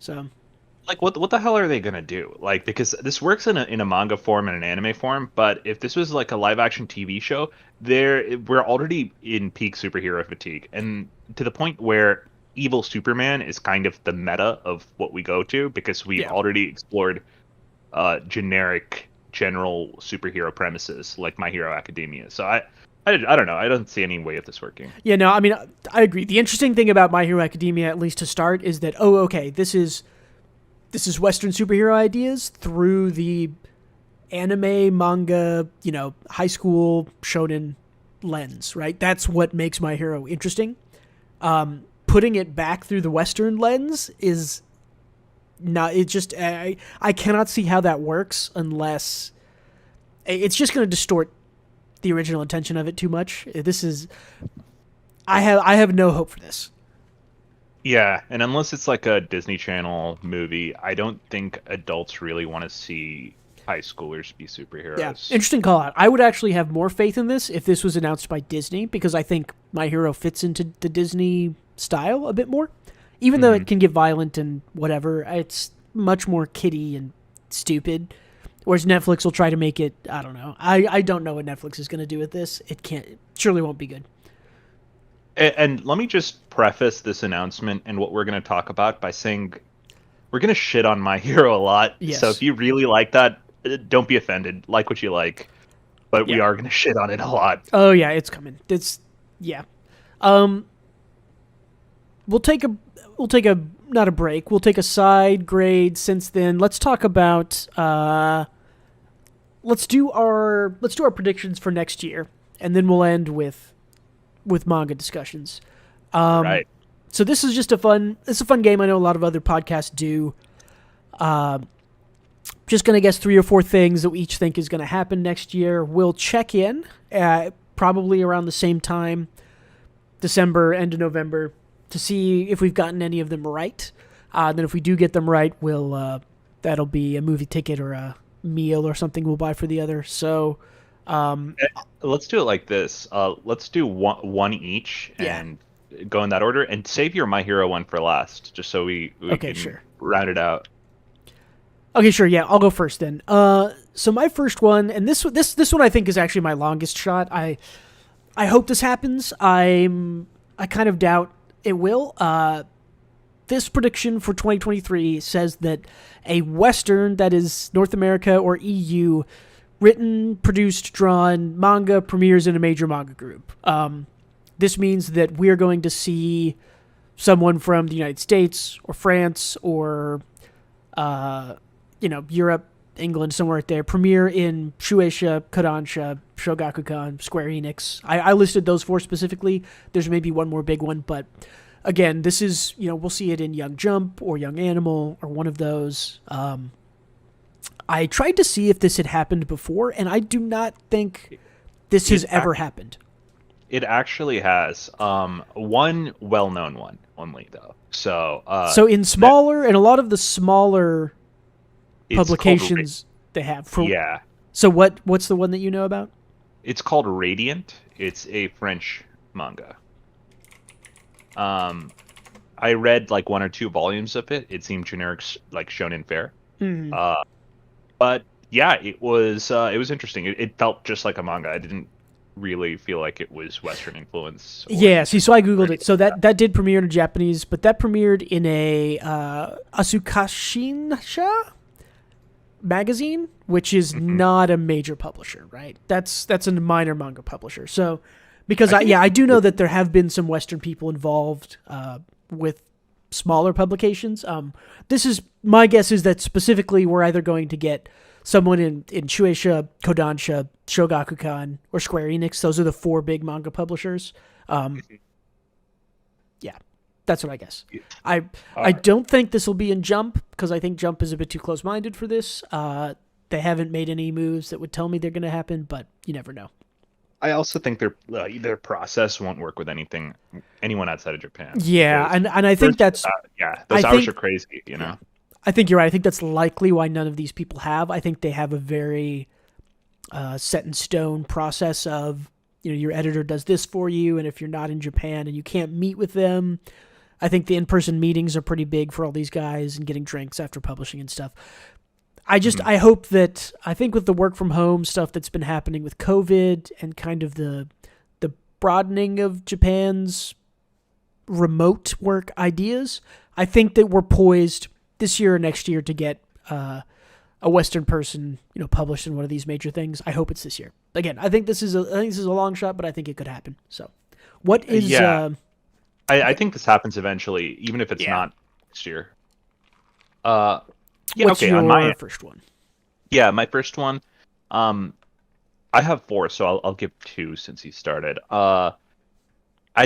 So, like, what the hell are they gonna do? Like, because this works in a manga form and an anime form, but if this was like a live action TV show, we're already in peak superhero fatigue, and to the point where evil Superman is kind of the meta of what we go to, because we've already explored generic general superhero premises like My Hero Academia. So I don't know. I don't see any way of this working. Yeah, no, I mean, I agree. The interesting thing about My Hero Academia, at least to start, is that, this is Western superhero ideas through the anime, manga, high school shonen lens, right? That's what makes My Hero interesting. Putting it back through the Western lens is not, it just, I cannot see how that works unless it's just going to distort the original intention of it too much. I have no hope for this. Yeah, and unless it's like a Disney Channel movie, I don't think adults really want to see high schoolers be superheroes. Yeah, interesting call out. I would actually have more faith in this if this was announced by Disney, because I think My Hero fits into the Disney style a bit more. Even though it can get violent and whatever, it's much more kiddie and stupid. Whereas Netflix will try to make it, I don't know. I don't know what Netflix is going to do with this. It surely won't be good. And let me just preface this announcement and what we're going to talk about by saying we're going to shit on My Hero a lot. Yes. So if you really like that, don't be offended. Like what you like. But we are going to shit on it a lot. Oh, yeah, it's coming. We'll take not a break. We'll take a side grade since then. Let's talk about let's do our predictions for next year, and then we'll end with manga discussions. Right. So this is just a fun game. I know a lot of other podcasts do. Just gonna guess 3 or 4 things that we each think is gonna happen next year. We'll check in probably around the same time, December, end of November, to see if we've gotten any of them right. Then if we do get them right, that'll be a movie ticket or a meal or something we'll buy for the other. So let's do it like this. Let's do one each and go in that order, and save your My Hero one for last, just so we can round it out. Okay, sure. Yeah, I'll go first then. So my first one, and this one I think is actually my longest shot. I hope this happens. I kind of doubt it will. this prediction for 2023 says that a Western, that is North America or EU, written, produced, drawn manga premieres in a major manga group. This means that we're going to see someone from the United States or France or Europe, England, somewhere right there, premiere in Shueisha, Kodansha, Shogakukan, Square Enix. I listed those 4 specifically. There's maybe one more big one, but again, this is, we'll see it in Young Jump or Young Animal or one of those. I tried to see if this had happened before, and I do not think this has ever happened. It actually has. One well-known one only, though. So in smaller, and a lot of the smaller publications they have. Yeah. So what's the one that you know about? It's called Radiant. It's a French manga. I read like 1 or 2 volumes of it. It seemed generic, like shonen fare. Mm. But yeah, it was interesting. It felt just like a manga. I didn't really feel like it was Western influence. Yeah, so I googled it. So that did premiere in Japanese, but that premiered in a Asukashinsha magazine, which is not a major publisher, right? That's a minor manga publisher. So because I do know that there have been some Western people involved with smaller publications. This is my guess is that specifically we're either going to get someone in Shueisha, Kodansha, Shogakukan, or Square Enix. Those are the 4 big manga publishers. Yeah, that's what I guess. I don't think this will be in Jump, because I think Jump is a bit too close-minded for this. They haven't made any moves that would tell me they're going to happen, but you never know. I also think their process won't work with anyone outside of Japan. Yeah, and I think that's those hours are crazy. I think you're right. I think that's likely why none of these people have. I think they have a very set in stone process of your editor does this for you, and if you're not in Japan and you can't meet with them, I think the in-person meetings are pretty big for all these guys and getting drinks after publishing and stuff. I hope that, I think with the work from home stuff that's been happening with COVID and kind of the broadening of Japan's remote work ideas, I think that we're poised this year or next year to get a Western person, published in one of these major things. I hope it's this year. Again, I think this is a long shot, but I think it could happen. So, what is? I think this happens eventually, even if it's not next year. What's your first one? Yeah, my first one. I have 4, so I'll give 2 since he started. I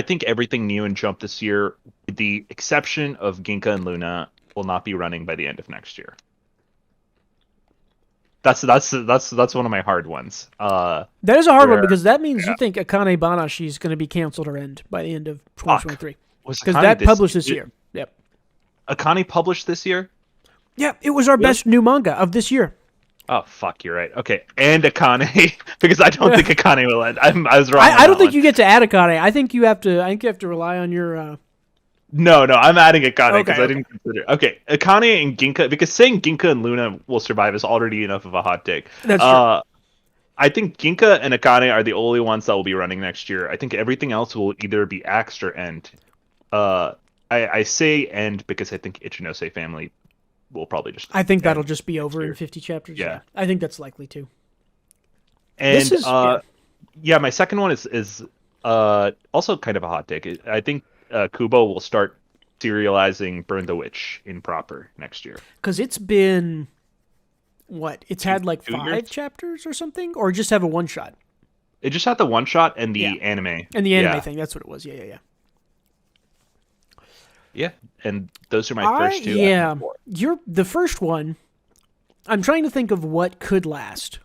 think everything new in Jump this year, with the exception of Ginka and Luna, will not be running by the end of next year. That's one of my hard ones. That is a hard one, because that means you think Akane Banashi is going to be canceled or end by the end of 2023. Because that published this year. Yep. Akane published this year? Yeah, it was our best new manga of this year. Oh, fuck, you're right. Okay, and Akane, because I don't think Akane will end. I was wrong. I don't think you get to add Akane. I think you have to rely on your... No, I'm adding Akane because I didn't consider. Okay, Akane and Ginka, because saying Ginka and Luna will survive is already enough of a hot take. That's true. I think Ginka and Akane are the only ones that will be running next year. I think everything else will either be axed or end. I say end because I think Ichinose family will probably just... I think that'll just be over in 50 chapters. Yeah. I think that's likely too. And my second one is also kind of a hot take. I think Kubo will start serializing Burn the Witch in proper next year. Because it's been... What? It's had like 5 chapters or something? Or just have a one-shot? It just had the one-shot and the anime. And the anime thing, that's what it was. Yeah. Yeah, and those are my first 2. Yeah, the first one, I'm trying to think of what could last.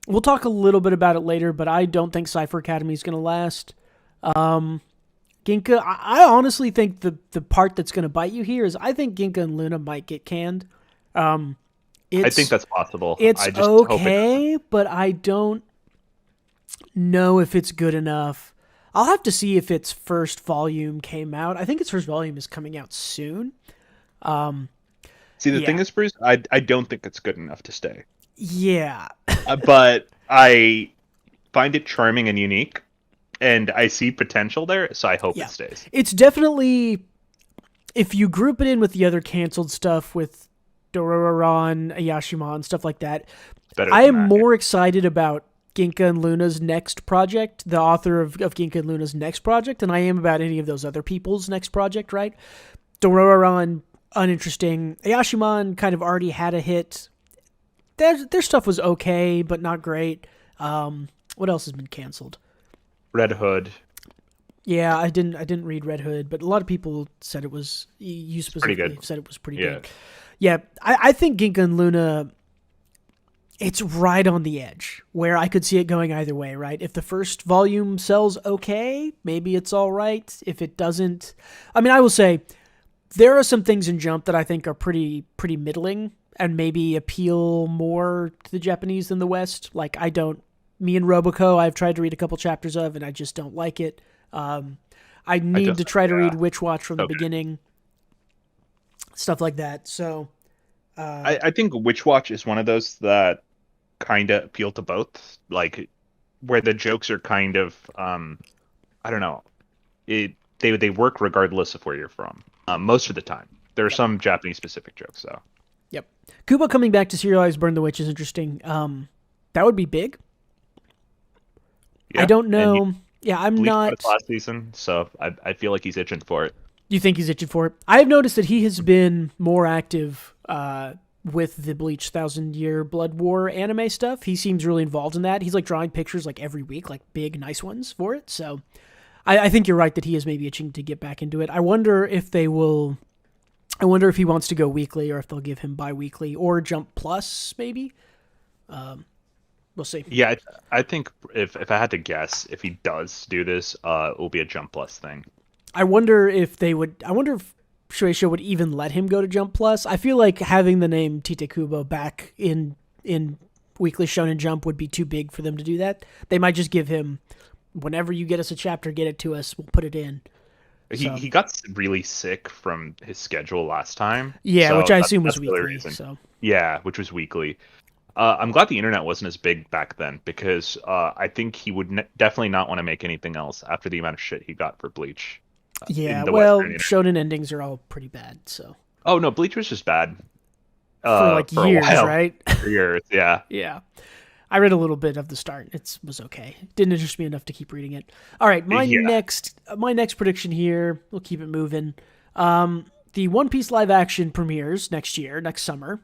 We'll talk a little bit about it later, but I don't think Cypher Academy is going to last. Ginka, I honestly think the part that's going to bite you here is I think Ginka and Luna might get canned. I think that's possible. It's okay, but I don't know if it's good enough. I'll have to see if its first volume came out. I think its first volume is coming out soon. See, the thing is, Bruce, I don't think it's good enough to stay. Yeah. But I find it charming and unique, and I see potential there, so I hope it stays. It's definitely if you group it in with the other canceled stuff with Dororon, Ayashima, and stuff like that, Better I than am that. more excited about Ginka and Luna's next project, the author of Ginka and Luna's next project, than I am about any of those other people's next project, right? Dororon, uninteresting. Ayashimon kind of already had a hit. Their stuff was okay, but not great. What else has been canceled? Red Hood. Yeah, I didn't read Red Hood, but a lot of people said it was. You specifically said it was pretty good. Yeah, I think Ginka and Luna. It's right on the edge where I could see it going either way, right? If the first volume sells okay, maybe it's all right. If it doesn't, I mean, I will say there are some things in Jump that I think are pretty middling and maybe appeal more to the Japanese than the West. Like me and Roboco, I've tried to read a couple chapters of, and I just don't like it. I need to try to read Witch Watch from the beginning, stuff like that. So, I think Witch Watch is one of those that kind of appeal to both, like where the jokes are kind of, I don't know, they work regardless of where you're from. Most of the time, there are some Japanese specific jokes, though. Yep. Kubo coming back to serialize Burn the Witch is interesting. That would be big. Yeah, I don't know. Yeah, I'm not. Last season, so I feel like he's itching for it. You think he's itching for it? I have noticed that he has been more active with the Bleach 1,000-Year Blood War anime stuff. He seems really involved in that. He's like drawing pictures like every week, like big, nice ones for it. So I think you're right that he is maybe itching to get back into it. I wonder if they will. I wonder if he wants to go weekly or if they'll give him bi-weekly or Jump Plus, maybe. We'll see. Yeah, I think if I had to guess, if he does do this, it will be a Jump Plus thing. I wonder if they would. I wonder if Shueisha would even let him go to Jump Plus. I feel like having the name Tite Kubo back in Weekly Shonen Jump would be too big for them to do that. They might just give him, whenever you get us a chapter, get it to us. We'll put it in. He got really sick from his schedule last time. Yeah, so which I assume was weekly. So. Yeah, which was weekly. I'm glad the internet wasn't as big back then because I think he would definitely not want to make anything else after the amount of shit he got for Bleach. Yeah, well, shonen endings are all pretty bad, so. Oh, no, Bleach was just bad. For years, right? For years, yeah. Yeah. I read a little bit of the start. It was okay. Didn't interest me enough to keep reading it. All right, my next prediction here, we'll keep it moving. The One Piece live action premieres next summer.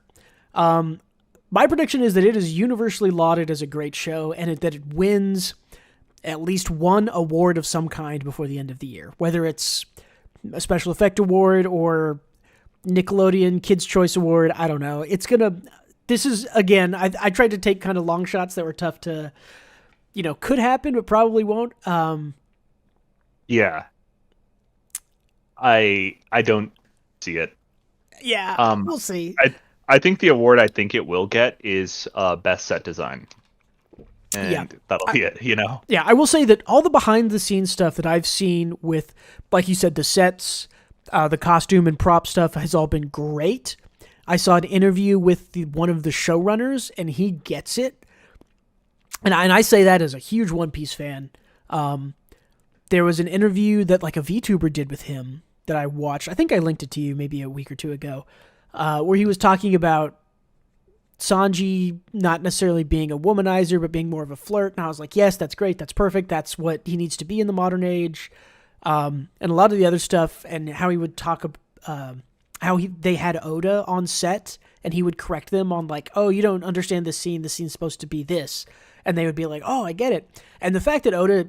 My prediction is that it is universally lauded as a great show and that it wins at least one award of some kind before the end of the year, whether it's a special effect award or Nickelodeon Kids' Choice Award. I don't know. This is, again, I tried to take kind of long shots that were tough to, could happen, but probably won't. Yeah. I don't see it. Yeah, we'll see. I think the award I think it will get is best set design. And that'll be it, Yeah, I will say that all the behind-the-scenes stuff that I've seen with, like you said, the sets, the costume and prop stuff has all been great. I saw an interview with one of the showrunners, and he gets it. And I say that as a huge One Piece fan. There was an interview that like a VTuber did with him that I watched. I think I linked it to you maybe a week or two ago, where he was talking about Sanji not necessarily being a womanizer, but being more of a flirt. And I was like, yes, that's great. That's perfect. That's what he needs to be in the modern age. And a lot of the other stuff and how he would talk they had Oda on set and he would correct them on like, oh, you don't understand this scene. This scene's supposed to be this. And they would be like, oh, I get it. And the fact that Oda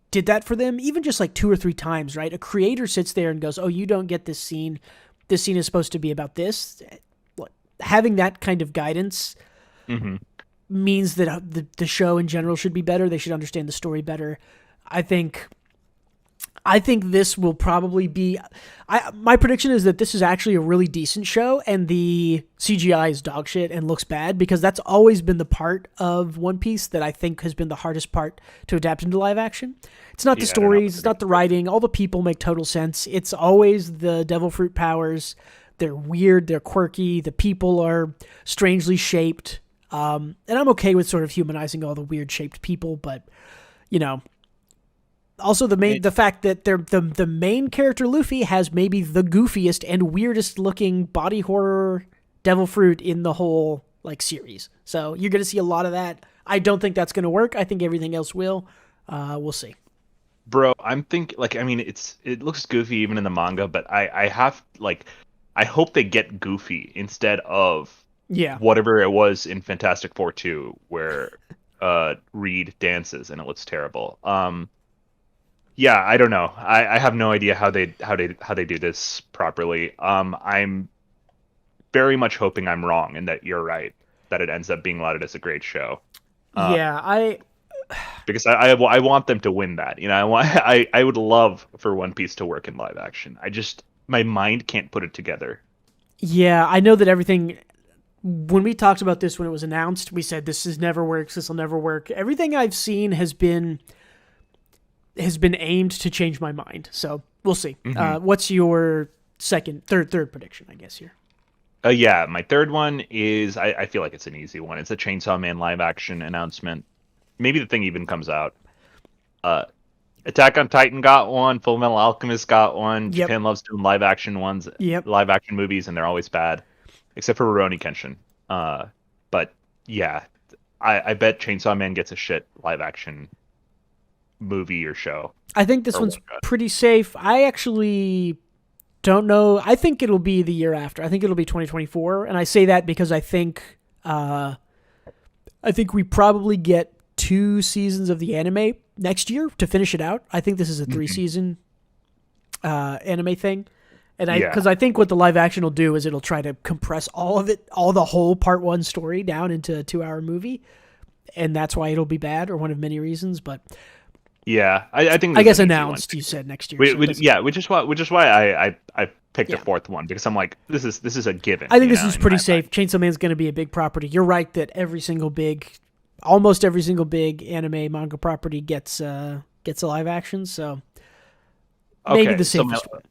did that for them, even just like 2 or 3 times, right? A creator sits there and goes, oh, you don't get this scene. This scene is supposed to be about this. Having that kind of guidance means that the show in general should be better. They should understand the story better. I think this will probably be... my prediction is that this is actually a really decent show, and the CGI is dog shit and looks bad, because that's always been the part of One Piece that I think has been the hardest part to adapt into live action. It's not the stories, it's not the writing. All the people make total sense. It's always the devil fruit powers. They're weird, they're quirky, the people are strangely shaped. And I'm okay with sort of humanizing all the weird shaped people, but, Also, the fact that the main character Luffy has maybe the goofiest and weirdest looking body horror devil fruit in the whole series. So you're gonna see a lot of that. I don't think that's gonna work. I think everything else will. We'll see. Bro, I'm thinking it looks goofy even in the manga, but I hope they get goofy instead of whatever it was in Fantastic Four 2 where Reed dances and it looks terrible. Yeah, I don't know. I have no idea how they do this properly. I'm very much hoping I'm wrong and that you're right, that it ends up being lauded as a great show. Because I want them to win that. I would love for One Piece to work in live action. My mind can't put it together. Yeah, I know that everything. When we talked about this when it was announced, we said this never works. This will never work. Everything I've seen has been aimed to change my mind. So we'll see. Mm-hmm. What's your third prediction? I guess here. Yeah, my third one is I feel like it's an easy one. It's a Chainsaw Man live action announcement. Maybe the thing even comes out. Attack on Titan got one. Full Metal Alchemist got one. Yep. Japan loves doing live action ones. Yep. Live action movies, and they're always bad, except for Rurouni Kenshin. But yeah, I bet Chainsaw Man gets a shit live action movie or show. I think this one's pretty safe. I actually don't know. I think it'll be the year after. I think it'll be 2024, and I say that because I think we probably get 2 seasons of the anime next year to finish it out. I think this is a 3-season anime thing. And because I think what the live action will do is it'll try to compress the whole part 1 story down into a 2-hour movie. And that's why it'll be bad, or one of many reasons. But yeah, I think I guess announced, you said next year. Which is why I picked a 4th one, because I'm like, this is a given. I think this is pretty safe. Chainsaw Man's going to be a big property. You're right that almost every single big anime manga property gets a live action, so maybe the safest one.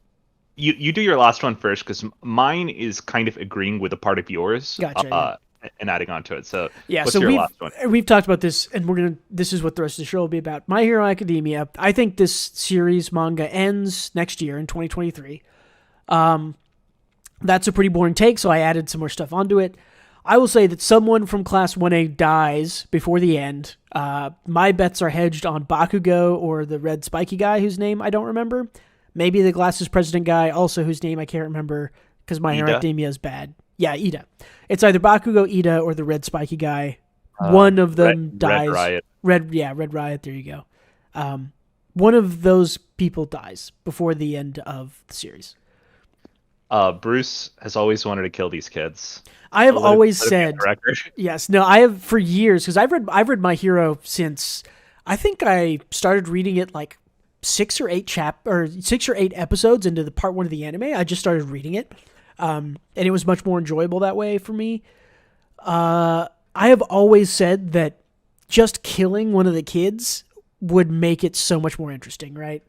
You do your last one first, because mine is kind of agreeing with a part of yours. Gotcha. And adding on to it. So what's your last one? We've talked about this, and this is what the rest of the show will be about. My Hero Academia. I think this series manga ends next year in 2023. That's a pretty boring take, so I added some more stuff onto it. I will say that someone from Class 1A dies before the end. My bets are hedged on Bakugo or the red spiky guy whose name I don't remember. Maybe the glasses president guy, also whose name I can't remember because My Hero Academia is bad. Yeah, Ida. It's either Bakugo, Ida, or the red spiky guy. One of them dies. Red Riot. Red Riot. There you go. One of those people dies before the end of the series. Bruce has always wanted to kill these kids. I have always said yes. No, I have for years, because I've read My Hero since I think I started reading it like 6 or 8 episodes into the part 1 of the anime. I just started reading it, and it was much more enjoyable that way for me. I have always said that just killing one of the kids would make it so much more interesting, right?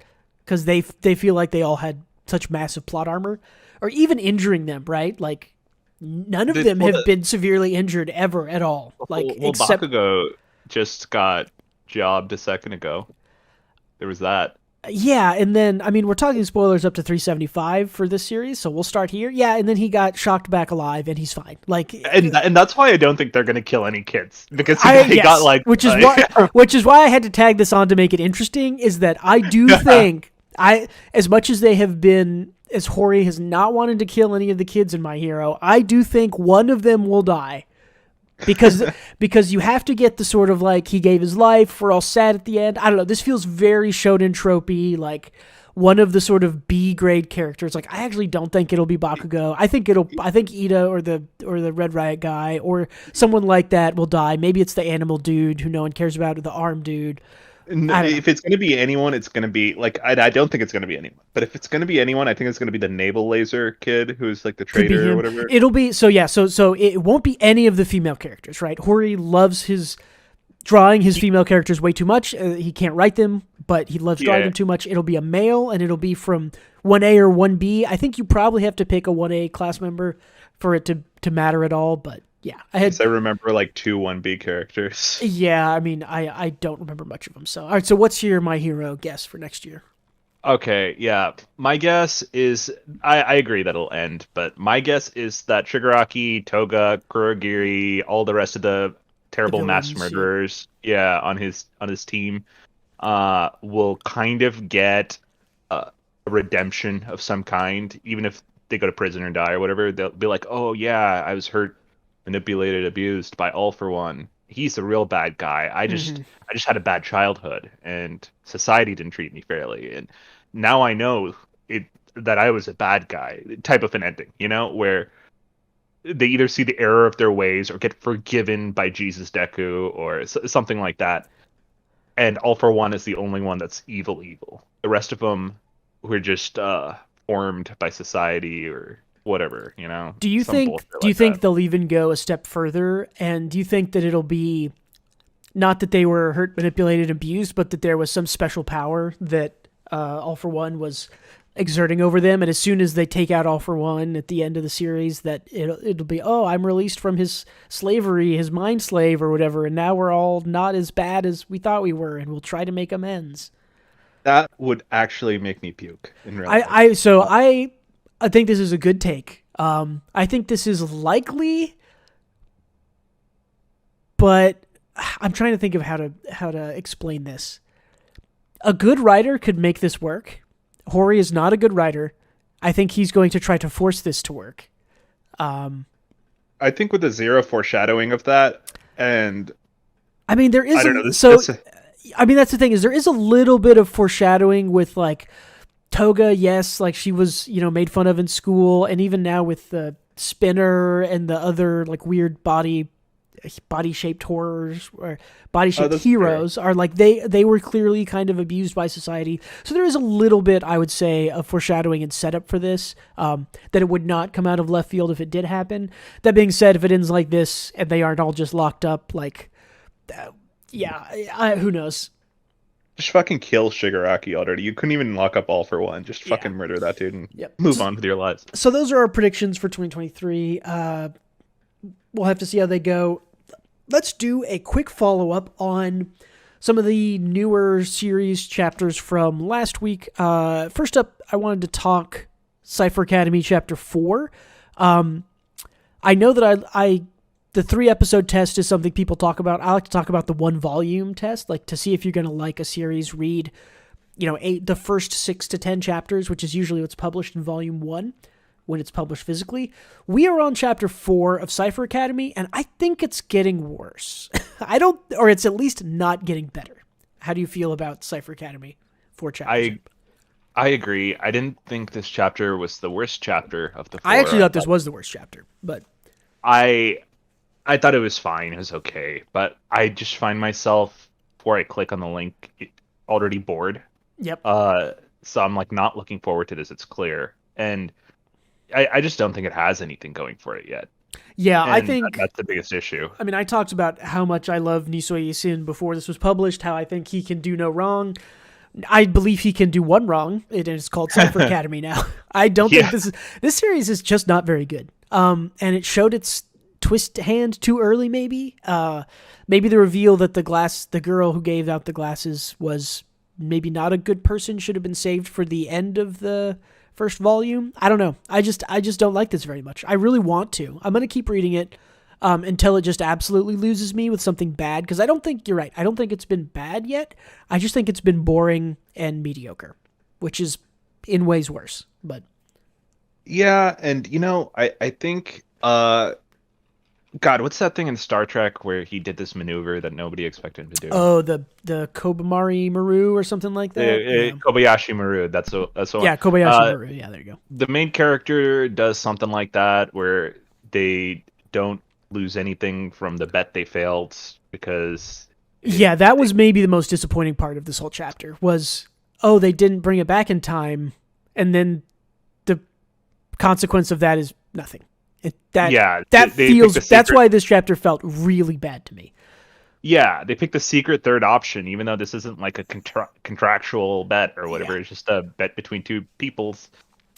Because they feel like they all had such massive plot armor, or even injuring them, right? Like none of them have been severely injured ever at all. Except Bakugo just got jobbed a second ago. There was that. Yeah, and then, I mean, we're talking spoilers up to 375 for this series, so we'll start here. Yeah, and then he got shocked back alive, and he's fine. And that's why I don't think they're going to kill any kids, because he got which is why I had to tag this on to make it interesting. Is that I do think as much as they have been, as Hori has not wanted to kill any of the kids in My Hero, I do think one of them will die. Because you have to get the sort of he gave his life, we're all sad at the end. I don't know. This feels very shonen tropey, like one of the sort of B grade characters. I actually don't think it'll be Bakugo. I think Ida or the Red Riot guy or someone like that will die. Maybe it's the animal dude who no one cares about, or the arm dude. If it's going to be anyone, it's going to be I don't think it's going to be anyone. But if it's going to be anyone, I think it's going to be the navel laser kid who's the traitor or whatever. It'll be so it won't be any of the female characters, right? Hori loves drawing his female characters way too much. He can't write them, but he loves drawing them too much. It'll be a male, and it'll be from 1A or 1B. I think you probably have to pick a 1A class member for it to matter at all. But yeah, I remember like 2 1B characters. Yeah, I mean, I don't remember much of them. So, all right. So, what's your My Hero guess for next year? Okay, yeah. My guess is I agree that it'll end, but my guess is that Shigaraki, Toga, Kurogiri, all the rest of the The terrible mass villains, yeah. murderers, yeah, on his team, will kind of get a redemption of some kind, even if they go to prison or die or whatever. They'll be like, "Oh yeah, I was hurt, manipulated, abused by All for One. He's the real bad guy. Hmm. I just had a bad childhood, and society didn't treat me fairly, and now I know it that I was a bad guy." Type of an ending, you know, where they either see the error of their ways or get forgiven by Jesus Deku or something like that. And All for One is the only one that's evil. The rest of them were just formed by society or whatever, you know, Do you some think? bullshit Do you like think that. they'll even go a step further? And do you think that it'll be not that they were hurt, manipulated, abused, but that there was some special power that All for One was exerting over them, and as soon as they take out All for One at the end of the series, that it'll be, oh, I'm released from his slavery, his mind slave or whatever, and now we're all not as bad as we thought we were, and we'll try to make amends. That would actually make me puke in real I life. I so I think this is a good take. I think this is likely, but I'm trying to think of how to explain this. A good writer could make this work. Hori is not a good writer. I think he's going to try to force this to work. I think with the zero foreshadowing of that, and I mean, there is I don't know so. I mean, that's the thing is there is a little bit of foreshadowing with like Toga. Yes, like she was made fun of in school, and even now with the spinner and the other like weird body shaped horrors or body shaped heroes are like they were clearly kind of abused by society. So there is a little bit, I would say, of foreshadowing and setup for this, that it would not come out of left field if it did happen. That being said, if it ends like this and they aren't all just locked up, like, who knows? just fucking kill Shigaraki already. You couldn't even lock up All for One. Just fucking murder that dude and Yep. move on with your lives. So those are our predictions for 2023. We'll have to see how they go. Let's do a quick follow-up on some of the newer series chapters from last week. First up, I wanted to talk Cypher Academy Chapter 4. I know that the 3-episode test is something people talk about. I like to talk about the 1-volume test, like to see if you're going to like a series, read, the first 6 to 10 chapters, which is usually what's published in Volume 1 when it's published physically. We are on Chapter 4 of Cypher Academy, and I think it's getting worse. Or it's at least not getting better. How do you feel about Cypher Academy 4 chapters? I agree. I didn't think this chapter was the worst chapter of the 4. I actually thought this was the worst chapter, but I thought it was fine. It was okay, but I just find myself before I click on the link already bored. Yep. So I'm like not looking forward to this. It's clear, and I just don't think it has anything going for it yet. Yeah, and I think that's the biggest issue. I mean, I talked about how much I love Nisoi Isin before this was published, how I think he can do no wrong. I believe he can do one wrong. It is called Cypher Academy now. I don't think this series is just not very good. And it showed its twist hand too early, maybe. Maybe the reveal that the girl who gave out the glasses was maybe not a good person, should have been saved for the end of the first volume. I don't know. I just don't like this very much. I really want to. I'm going to keep reading it until it just absolutely loses me with something bad, because I don't think you're right. I don't think it's been bad yet. I just think it's been boring and mediocre, which is in ways worse. But yeah, and I think God, what's that thing in Star Trek where he did this maneuver that nobody expected him to do? Oh, the Kobamari Maru or something like that. Kobayashi Maru. That's the one. Yeah, Kobayashi Maru. Yeah, there you go. The main character does something like that where they don't lose anything from the bet they failed because. Yeah, that was maybe the most disappointing part of this whole chapter was, they didn't bring it back in time, and then the consequence of that is nothing. That's why this chapter felt really bad to me. Yeah, they picked the secret third option, even though this isn't like a contractual bet or whatever. Yeah. It's just a bet between two peoples.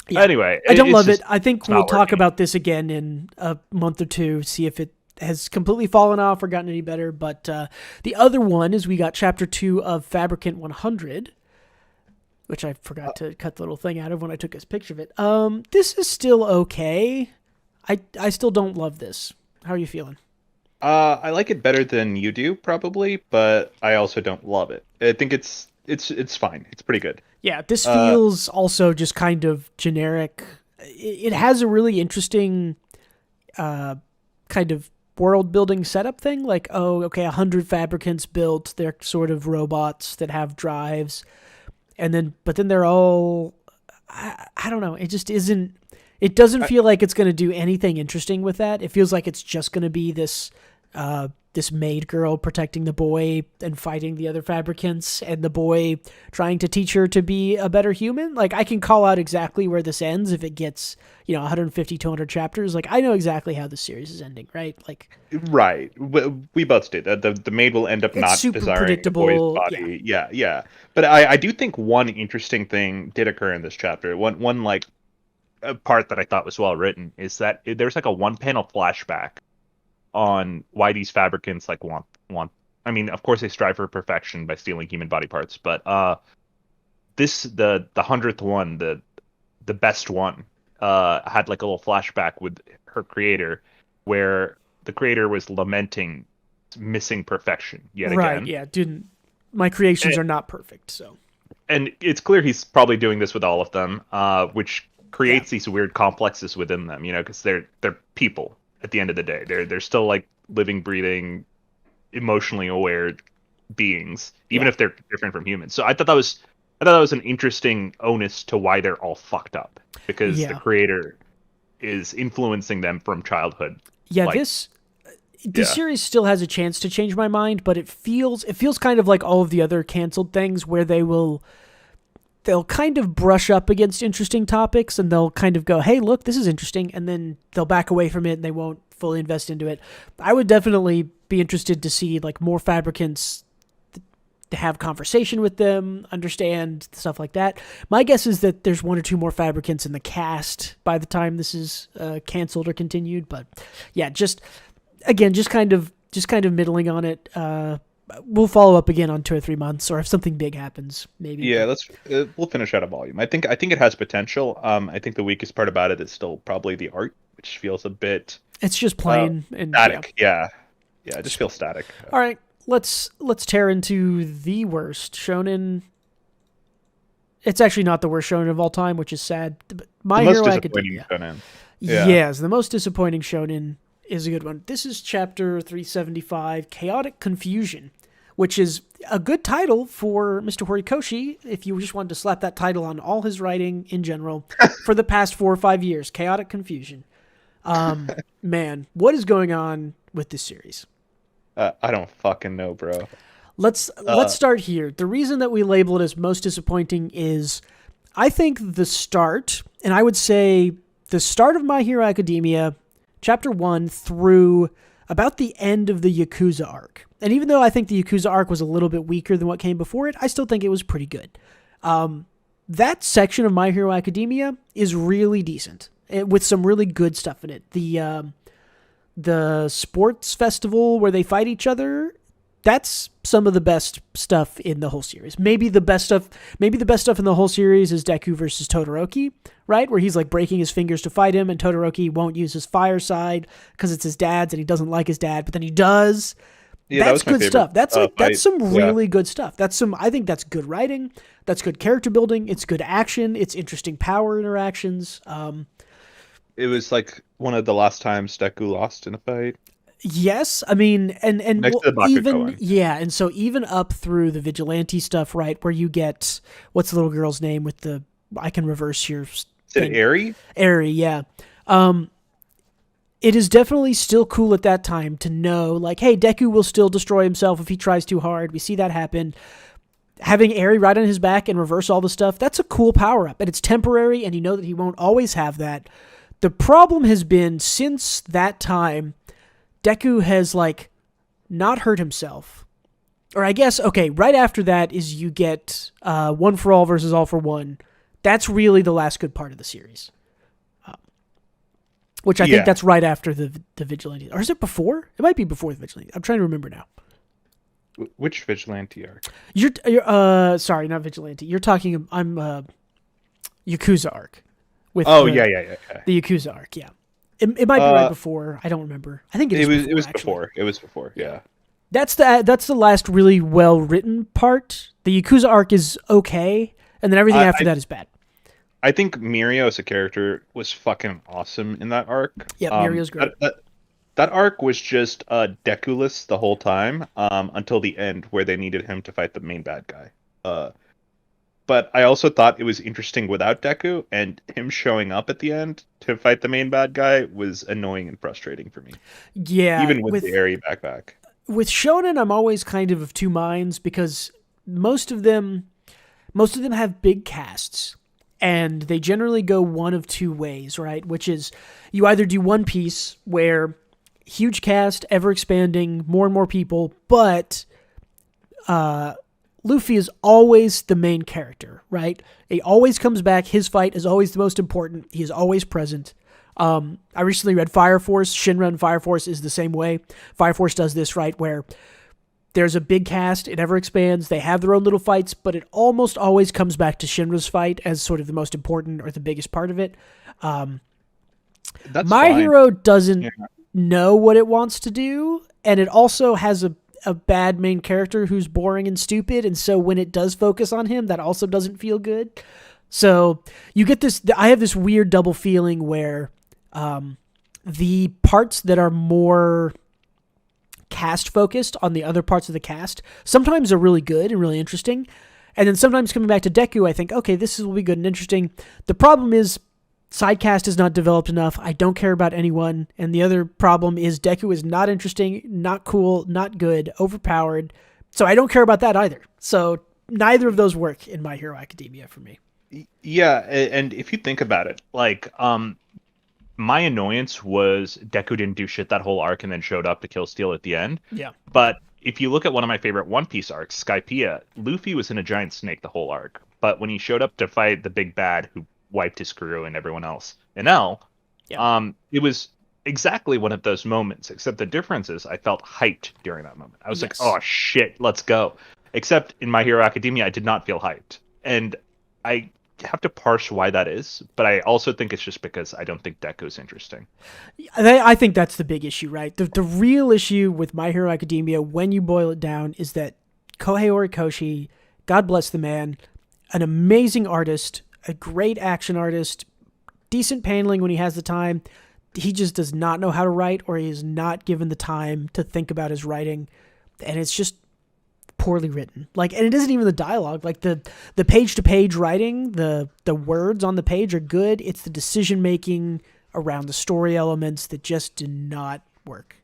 Yeah. Anyway, I don't love just, it. I think we'll talk about this again in a month or two, see if it has completely fallen off or gotten any better. But the other one is we got Chapter 2 of Fabricant 100, which I forgot to cut the little thing out of when I took this picture of it. This is still okay. I still don't love this. How are you feeling? I like it better than you do, probably, but I also don't love it. I think it's fine. It's pretty good. Yeah, this feels also just kind of generic. It has a really interesting kind of world building setup thing. Like, oh, okay, 100 fabricants built. They're sort of robots that have drives, but then they're all. I don't know. It just isn't. It doesn't feel like it's going to do anything interesting with that. It feels like it's just going to be this maid girl protecting the boy and fighting the other fabricants, and the boy trying to teach her to be a better human. Like, I can call out exactly where this ends if it gets 150, 200 chapters. Like, I know exactly how this series is ending, right? Like, right. We both do. The maid will end up not super desiring predictable. the boy's body. Yeah. But I do think one interesting thing did occur in this chapter. One like a part that I thought was well written is that there's like a one panel flashback on why these fabricants like want. I mean, of course they strive for perfection by stealing human body parts, but the 100th one, the best one, had like a little flashback with her creator, where the creator was lamenting missing perfection yet again. Right? Yeah, my creations are not perfect, so. And it's clear he's probably doing this with all of them, which creates these weird complexes within them, because they're people at the end of the day. They're still like living, breathing, emotionally aware beings, even if they're different from humans. So I thought that was an interesting onus to why they're all fucked up, because the creator is influencing them from childhood. Yeah, this series still has a chance to change my mind, but it feels kind of like all of the other canceled things, where they'll kind of brush up against interesting topics, and they'll kind of go, hey, look, this is interesting, and then they'll back away from it and they won't fully invest into it. I would definitely be interested to see like more fabricants, to have conversation with them, understand stuff like that. My guess is that there's one or two more fabricants in the cast by the time this is canceled or continued. But yeah, just kind of middling on it. We'll follow up again on 2 or 3 months, or if something big happens, maybe. Yeah, we'll finish out a volume. I think it has potential. I think the weakest part about it is still probably the art, which feels a bit. It's just plain and static. Yeah, it just feels static. All right, let's tear into the worst shonen. It's actually not the worst shonen of all time, which is sad. My Hero Academia. Shonen. Yeah. Yes, the most disappointing shonen is a good one. This is chapter 375, Chaotic Confusion, which is a good title for Mr. Horikoshi if you just wanted to slap that title on all his writing in general for the past 4 or 5 years. Chaotic Confusion. Man, what is going on with this series? I don't fucking know, bro. Let's start here. The reason that we label it as most disappointing is I think the start, and I would say the start of My Hero Academia, Chapter 1 through about the end of the Yakuza arc. And even though I think the Yakuza arc was a little bit weaker than what came before it, I still think it was pretty good. That section of My Hero Academia is really decent, with some really good stuff in it. The sports festival where they fight each other, that's some of the best stuff in the whole series. Maybe the best stuff in the whole series is Deku versus Todoroki, right? Where he's like breaking his fingers to fight him, and Todoroki won't use his fire side because it's his dad's and he doesn't like his dad, but then he does. Yeah, that's good stuff. That's some really good stuff. I think that's good writing. That's good character building. It's good action. It's interesting power interactions. It was like one of the last times Deku lost in a fight. Yes, I mean, and next to the even one. Yeah, and so even up through the vigilante stuff, right, where you get what's the little girl's name with the I can reverse your thing. Is it Eri? Eri, yeah. It is definitely still cool at that time to know, like, hey, Deku will still destroy himself if he tries too hard. We see that happen. Having Eri ride on his back and reverse all the stuff, that's a cool power up, and it's temporary, and you know that he won't always have that. The problem has been since that time, Deku has, like, not hurt himself. Or I guess, okay, right after that is you get One for All versus All for One. That's really the last good part of the series. Which I think that's right after the Vigilante. Or is it before? It might be before the Vigilante. I'm trying to remember now. Which Vigilante arc? You're sorry, not Vigilante. You're talking, I'm Yakuza arc. With yeah. The Yakuza arc, yeah. It might be right before. I don't remember. I think it was before. It was before, yeah. That's the last really well-written part. The Yakuza arc is okay, and then everything after that is bad. I think Mirio as a character was fucking awesome in that arc. Yeah, Mirio's great. That arc was just Deku-less the whole time until the end, where they needed him to fight the main bad guy. But I also thought it was interesting without Deku, and him showing up at the end to fight the main bad guy was annoying and frustrating for me. Yeah, even with the airy backpack. With shonen, I'm always kind of two minds because most of them have big casts. And they generally go one of two ways, right? Which is you either do One Piece, where huge cast, ever expanding, more and more people, but Luffy is always the main character, right? He always comes back. His fight is always the most important. He is always present. I recently read Fire Force. Shinra and Fire Force is the same way. Fire Force does this, right, where there's a big cast, it ever expands, they have their own little fights, but it almost always comes back to Shinra's fight as sort of the most important or the biggest part of it. My Hero doesn't know what it wants to do, and it also has a bad main character who's boring and stupid, and so when it does focus on him, that also doesn't feel good. So you get this, I have this weird double feeling where the parts that are more cast focused on the other parts of the cast sometimes are really good and really interesting, and then sometimes coming back to Deku, I think, okay, this will be good and interesting. The problem is sidecast is not developed enough. I don't care about anyone, and the other problem is Deku is not interesting, not cool, not good, overpowered, so I don't care about that either. So neither of those work in My Hero Academia for me. Yeah, and if you think about it, like my annoyance was Deku didn't do shit that whole arc and then showed up to kill Steel at the end. Yeah. But if you look at one of my favorite One Piece arcs, Skypiea, Luffy was in a giant snake the whole arc. But when he showed up to fight the big bad who wiped his crew and everyone else in L, it was exactly one of those moments, except the difference is I felt hyped during that moment. I was like, oh shit, let's go. Except in My Hero Academia, I did not feel hyped. And I have to parse why that is, but I also think it's just because I don't think Deku's interesting. I think that's the big issue, right? The real issue with My Hero Academia, when you boil it down, is that Kohei Horikoshi, God bless the man, an amazing artist, a great action artist, decent paneling when he has the time. He just does not know how to write, or he is not given the time to think about his writing, and it's just poorly written. Like, and it isn't even the dialogue. Like the page to page writing, the words on the page are good. It's the decision making around the story elements that just do not work.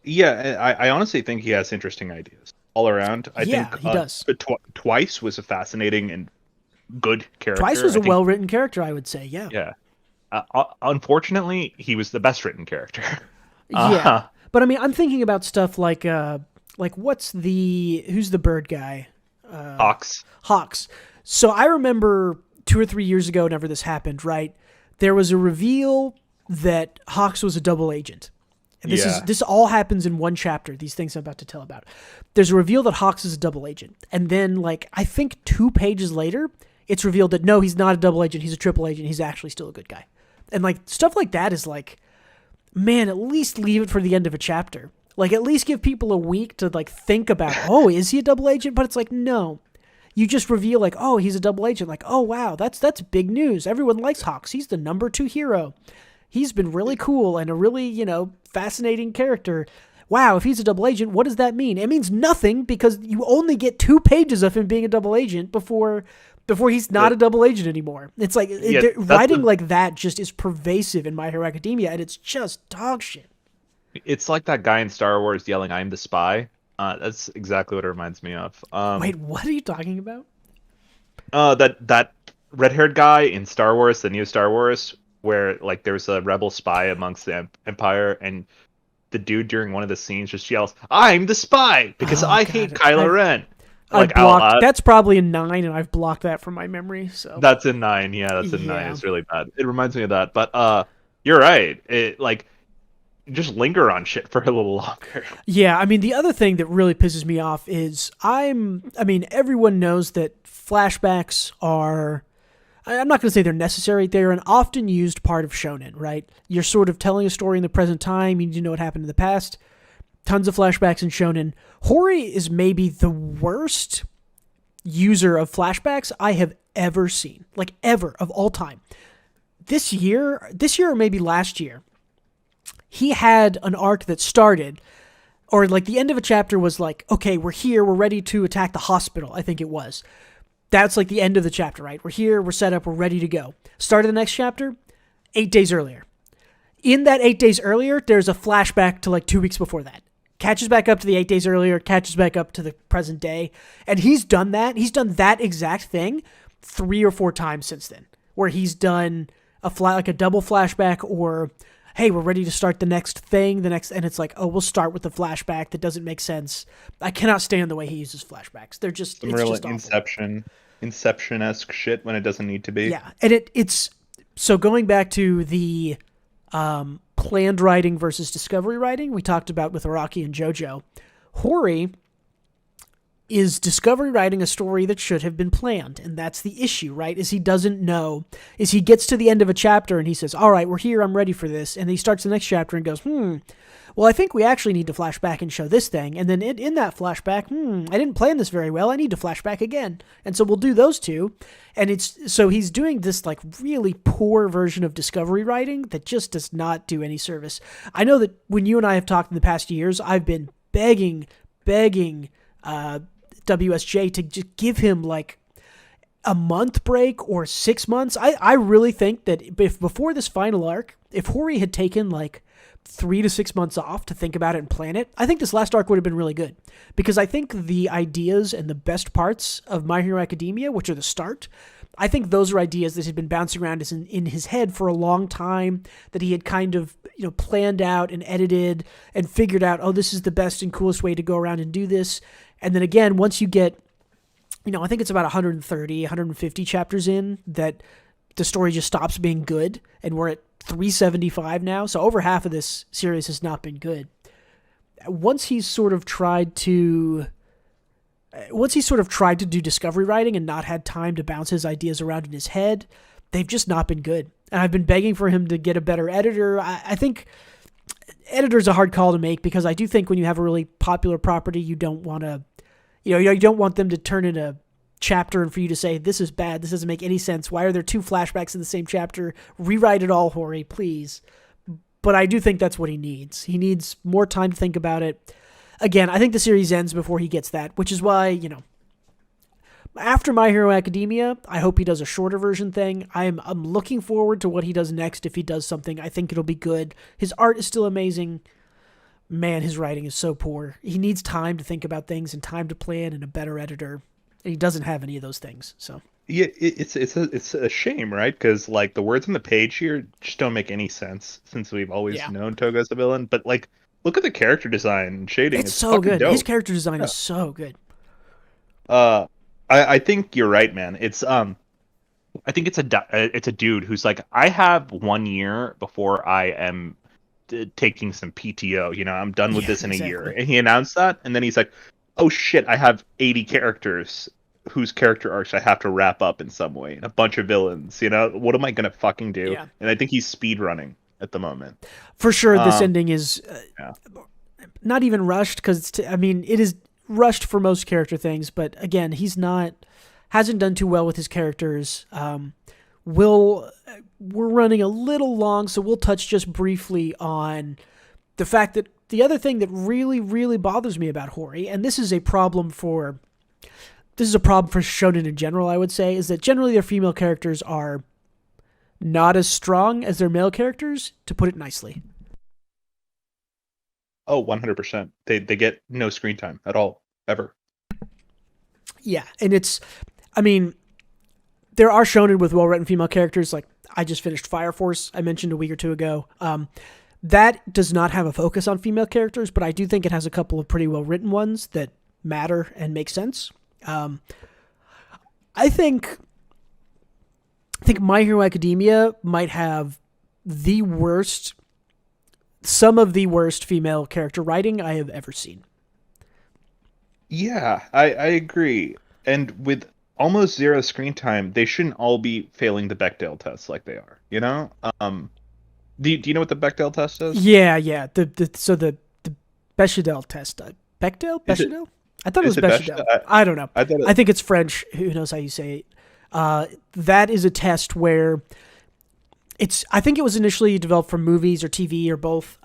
Yeah, I honestly think he has interesting ideas all around. I think he does. But Twice was a fascinating and good character. Twice was a well written character, I would say. Yeah. Yeah. Unfortunately, he was the best written character. Yeah, but I mean, I'm thinking about stuff like who's the bird guy? Hawks. So I remember 2 or 3 years ago, whenever this happened, right? There was a reveal that Hawks was a double agent. And this all happens in one chapter, these things I'm about to tell about. There's a reveal that Hawks is a double agent. And then, like, I think 2 pages later, it's revealed that no, he's not a double agent, he's a triple agent, he's actually still a good guy. And, like, stuff like that is like, man, at least leave it for the end of a chapter. Like, at least give people a week to, like, think about, oh, is he a double agent? But it's like, no. You just reveal, like, oh, he's a double agent. Like, oh, wow, that's big news. Everyone likes Hawks. He's the number 2 hero. He's been really cool and a really, fascinating character. Wow, if he's a double agent, what does that mean? It means nothing, because you only get 2 pages of him being a double agent before he's not a double agent anymore. It's like, writing like that just is pervasive in My Hero Academia, and it's just dog shit. It's like that guy in Star Wars yelling, "I'm the spy." That's exactly what it reminds me of. Wait, what are you talking about? That red-haired guy in Star Wars, the new Star Wars, where like there's a rebel spy amongst the Empire, and the dude during one of the scenes just yells, "I'm the spy," because I hate Kylo Ren. I like out blocked. loud. That's probably a 9, and I've blocked that from my memory. So That's a 9. Yeah, that's a 9. It's really bad. It reminds me of that. But you're right. It like just linger on shit for a little longer. yeah, I mean, the other thing that really pisses me off is I mean, everyone knows that flashbacks are. I'm not going to say they're necessary. They're an often used part of shonen, right? You're sort of telling a story in the present time. You need to know what happened in the past. Tons of flashbacks in shonen. Hori is maybe the worst user of flashbacks I have ever seen, like ever, of all time. This year or maybe last year, he had an arc that started, or like the end of a chapter was like, okay, we're here, we're ready to attack the hospital, I think it was. That's like the end of the chapter, right? We're here, we're set up, we're ready to go. Start of the next chapter, 8 days earlier. In that 8 days earlier, there's a flashback to like 2 weeks before that. Catches back up to the 8 days earlier, catches back up to the present day. And he's done that. He's done that exact thing 3 or 4 times since then, where he's done like a double flashback, or hey, we're ready to start the next thing, and it's like, oh, we'll start with the flashback that doesn't make sense. I cannot stand the way he uses flashbacks. They're just, Some it's real just awful. Inception-esque shit when it doesn't need to be. Yeah, and it's so going back to the planned writing versus discovery writing we talked about with Araki and JoJo. Hori is discovery writing a story that should have been planned, and that's the issue, right? Is he doesn't know, is he gets to the end of a chapter and he says, all right, we're here, I'm ready for this, and he starts the next chapter and goes, well, I think we actually need to flash back and show this thing, and then in that flashback, I didn't plan this very well, I need to flash back again, and so we'll do those two, and it's, so he's doing this like really poor version of discovery writing that just does not do any service. I know that when you and I have talked in the past years, I've been begging WSJ to just give him like a month break or 6 months. I really think that if before this final arc, if Hori had taken like 3 to 6 months off to think about it and plan it, I think this last arc would have been really good, because I think the ideas and the best parts of My Hero Academia, which are the start, I think those are ideas that had been bouncing around in his head for a long time, that he had kind of, planned out and edited and figured out, oh, this is the best and coolest way to go around and do this. And then again, once you get, I think it's about 130, 150 chapters in, that the story just stops being good, and we're at 375 now, so over half of this series has not been good. Once he's sort of tried to do discovery writing and not had time to bounce his ideas around in his head, they've just not been good. And I've been begging for him to get a better editor. I think editor's a hard call to make, because I do think when you have a really popular property, you don't want to, you don't want them to turn in a chapter and for you to say, this is bad, this doesn't make any sense, why are there 2 flashbacks in the same chapter, rewrite it all, Hori, please. But I do think that's what he needs. He needs more time to think about it. Again, I think the series ends before he gets that, which is why, after My Hero Academia, I hope he does a shorter version thing. I'm looking forward to what he does next. If he does something, I think it'll be good. His art is still amazing. Man, his writing is so poor. He needs time to think about things and time to plan and a better editor. And he doesn't have any of those things. So yeah, it's a shame, right? Because like the words on the page here just don't make any sense, since we've always known Toga as a villain. But like, look at the character design and shading. It's so good. Dope. His character design is so good. I think you're right, man. It's I think it's a dude who's like, I have 1 year before I am taking some PTO. I'm done with this in a year. And he announced that, and then he's like, oh shit, I have 80 characters whose character arcs I have to wrap up in some way, and a bunch of villains. What am I gonna fucking do? Yeah. And I think he's speed running at the moment. For sure, this ending is not even rushed, because it is rushed for most character things, but again, hasn't done too well with his characters. We're running a little long, so we'll touch just briefly on the fact that the other thing that really, really bothers me about Hori, and this is a problem for shonen in general, I would say, is that generally their female characters are not as strong as their male characters, to put it nicely. Oh, 100%. They get no screen time at all, ever. Yeah, and there are shonen with well-written female characters, like I just finished Fire Force, I mentioned a week or two ago. That does not have a focus on female characters, but I do think it has a couple of pretty well-written ones that matter and make sense. I think My Hero Academia might have the worst, some of the worst female character writing I have ever seen. Yeah, I agree. And with almost zero screen time, they shouldn't all be failing the Bechdel test like they are, you know? Do you know what the Bechdel test is? Yeah. The Bechdel test. Bechdel? Is it Bechdel? I thought it was is it Bechdel. Bechdel? I don't know. I thought I it. think it's French. Who knows how you say it? That is a test where I think it was initially developed for movies or TV or both.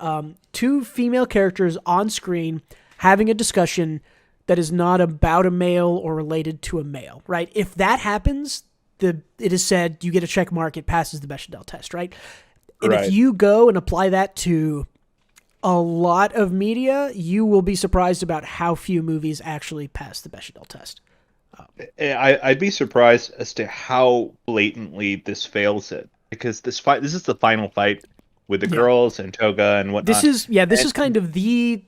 Two female characters on screen having a discussion that is not about a male or related to a male, right? If that happens, it is said you get a check mark, it passes the Bechdel test, right? And if Right. you go and apply that to a lot of media, you will be surprised about how few movies actually pass the Bechdel test. I'd be surprised as to how blatantly this fails it, because this is the final fight with the Yeah. girls and Toga and This whatnot. is this And is kind of the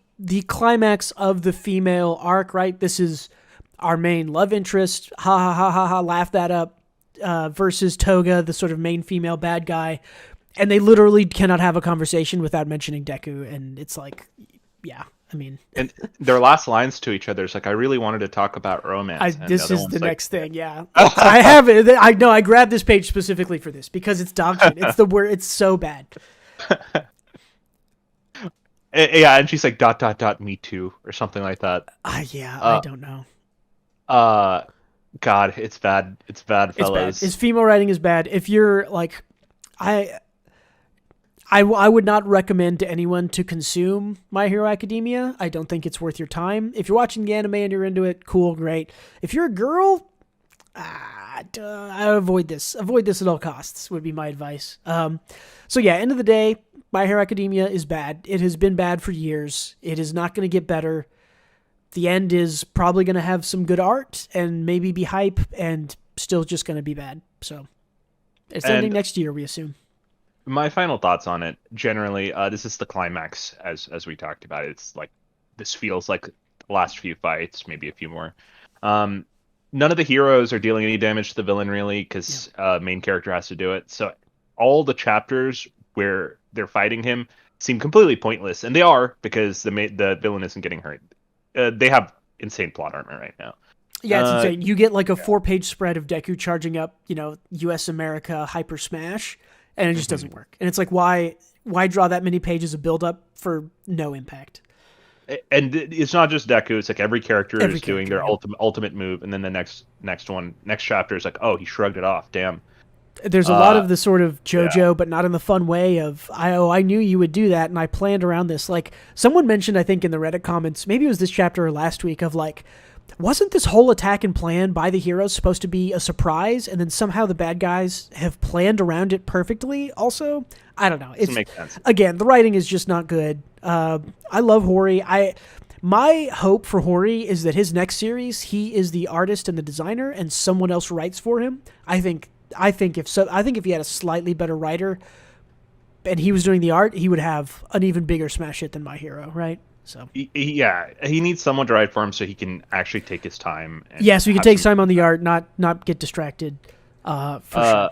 climax of the female arc, right? This is our main love interest. Ha ha ha ha ha! Laugh that up. Versus Toga, the sort of main female bad guy, and they literally cannot have a conversation without mentioning Deku, and it's like, yeah, I mean, and their last lines to each other is like, "I really wanted to talk about romance," and the this other is the one's like, next thing. Yeah, I have it. I know. I grabbed this page specifically for this because it's dog shit. It's the word. It's so bad. yeah, and she's like, "Dot dot dot, me too," or something like that. Yeah, I Uh, don't know. uh, God, it's bad. It's bad, It's bad. fellas. His female writing is bad. If you're like, I I would not recommend to anyone to consume My Hero Academia. I don't think it's worth your time. If you're watching the anime and you're into it, cool, great. If you're a girl, I avoid this. Avoid this at all costs would be my advice. So yeah, end of the day, My Hero Academia is bad. It has been bad for years. It is not going to get better. The end is probably going to have some good art and maybe be hype and still just going to be bad. So it's ending And next year, we assume. my final thoughts on it, generally, this is the climax, as we talked about. It's like this feels like the last few fights, maybe a few more. Um, None of the heroes are dealing any damage to the villain really, because main character has to do it. So all the chapters where they're fighting him seem completely pointless, and they are, because the villain isn't getting hurt. They have insane plot armor right now. Yeah, it's Uh, insane. You get like a 4-page spread of Deku charging up, U.S. America Hyper Smash, and it just mhm. doesn't work. And it's like, why draw that many pages of build up for no impact? And it's not just Deku. It's like every character Every is doing character, their yeah. ultimate move, and then the next chapter is like, oh, he shrugged it off. Damn. There's a lot Uh, of the sort of yeah. JoJo, but not in the fun way of, I knew you would do that, and I planned around this. Like, someone mentioned, I think, in the Reddit comments, maybe it was this chapter or last week, of like, wasn't this whole attack and plan by the heroes supposed to be a surprise, and then somehow the bad guys have planned around it perfectly also? I don't know. Doesn't It's, make sense. again, the writing is just not good. I love Hori. My hope for Hori is that his next series, he is the artist and the designer, and someone else writes for him. I think if he had a slightly better writer, and he was doing the art, he would have an even bigger smash hit than My Hero, right? So Yeah, he needs someone to write for him so he can actually take his time. And yeah, so he can have take some. time on the art, not get distracted. For Uh, sure.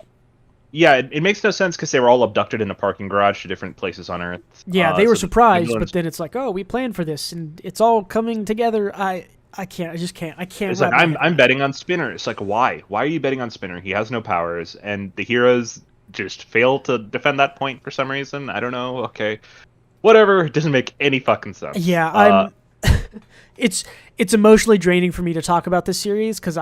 yeah, it makes no sense because they were all abducted in a parking garage to different places on Earth. Yeah, they were So the surprised, but villains. then it's like, oh, we planned for this, and it's all coming together. I can't. I just can't. I can't. It's like, wrap my I'm head I'm around it. betting on Spinner. It's like, why? Why are you betting on Spinner? He has no powers, and the heroes just fail to defend that point for some reason. I don't know. Okay, whatever. It doesn't make any fucking sense. Yeah, I'm. It's emotionally draining for me to talk about this series because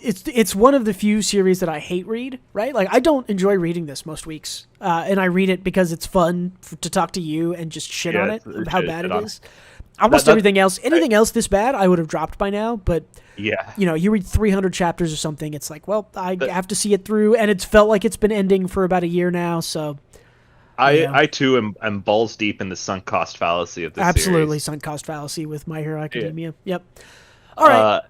it's one of the few series that I hate read. Right, like I don't enjoy reading this most weeks, and I read it because it's fun to talk to you and just shit Yeah, on it of how bad it on. is. Almost That everything else, anything else this bad, I would have dropped by now. But yeah. you read 300 chapters or something, it's like, well, I That- have to see it through, and it's felt like it's been ending for about a year now. So yeah. I too am balls deep in the sunk cost fallacy of this Absolutely series. sunk cost fallacy with My Hero Yeah. Academia. Yep. All right.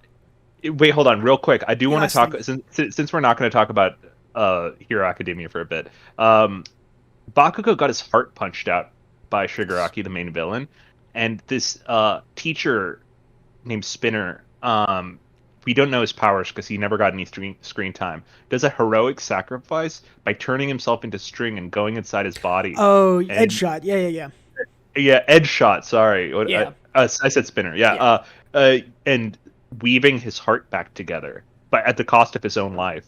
Wait, hold on, real quick. I do want Last to talk thing. since we're not going to talk about Hero Academia for a bit. Bakugo got his heart punched out by Shigaraki, the main villain, and this teacher named Spinner. we don't know his powers because he never got any screen time, does a heroic sacrifice by turning himself into string and going inside his body. Oh, And edge shot. Yeah. yeah, edge shot. Sorry, Yeah. I said spinner. Yeah, Yeah. and weaving his heart back together, but at the cost of his own life.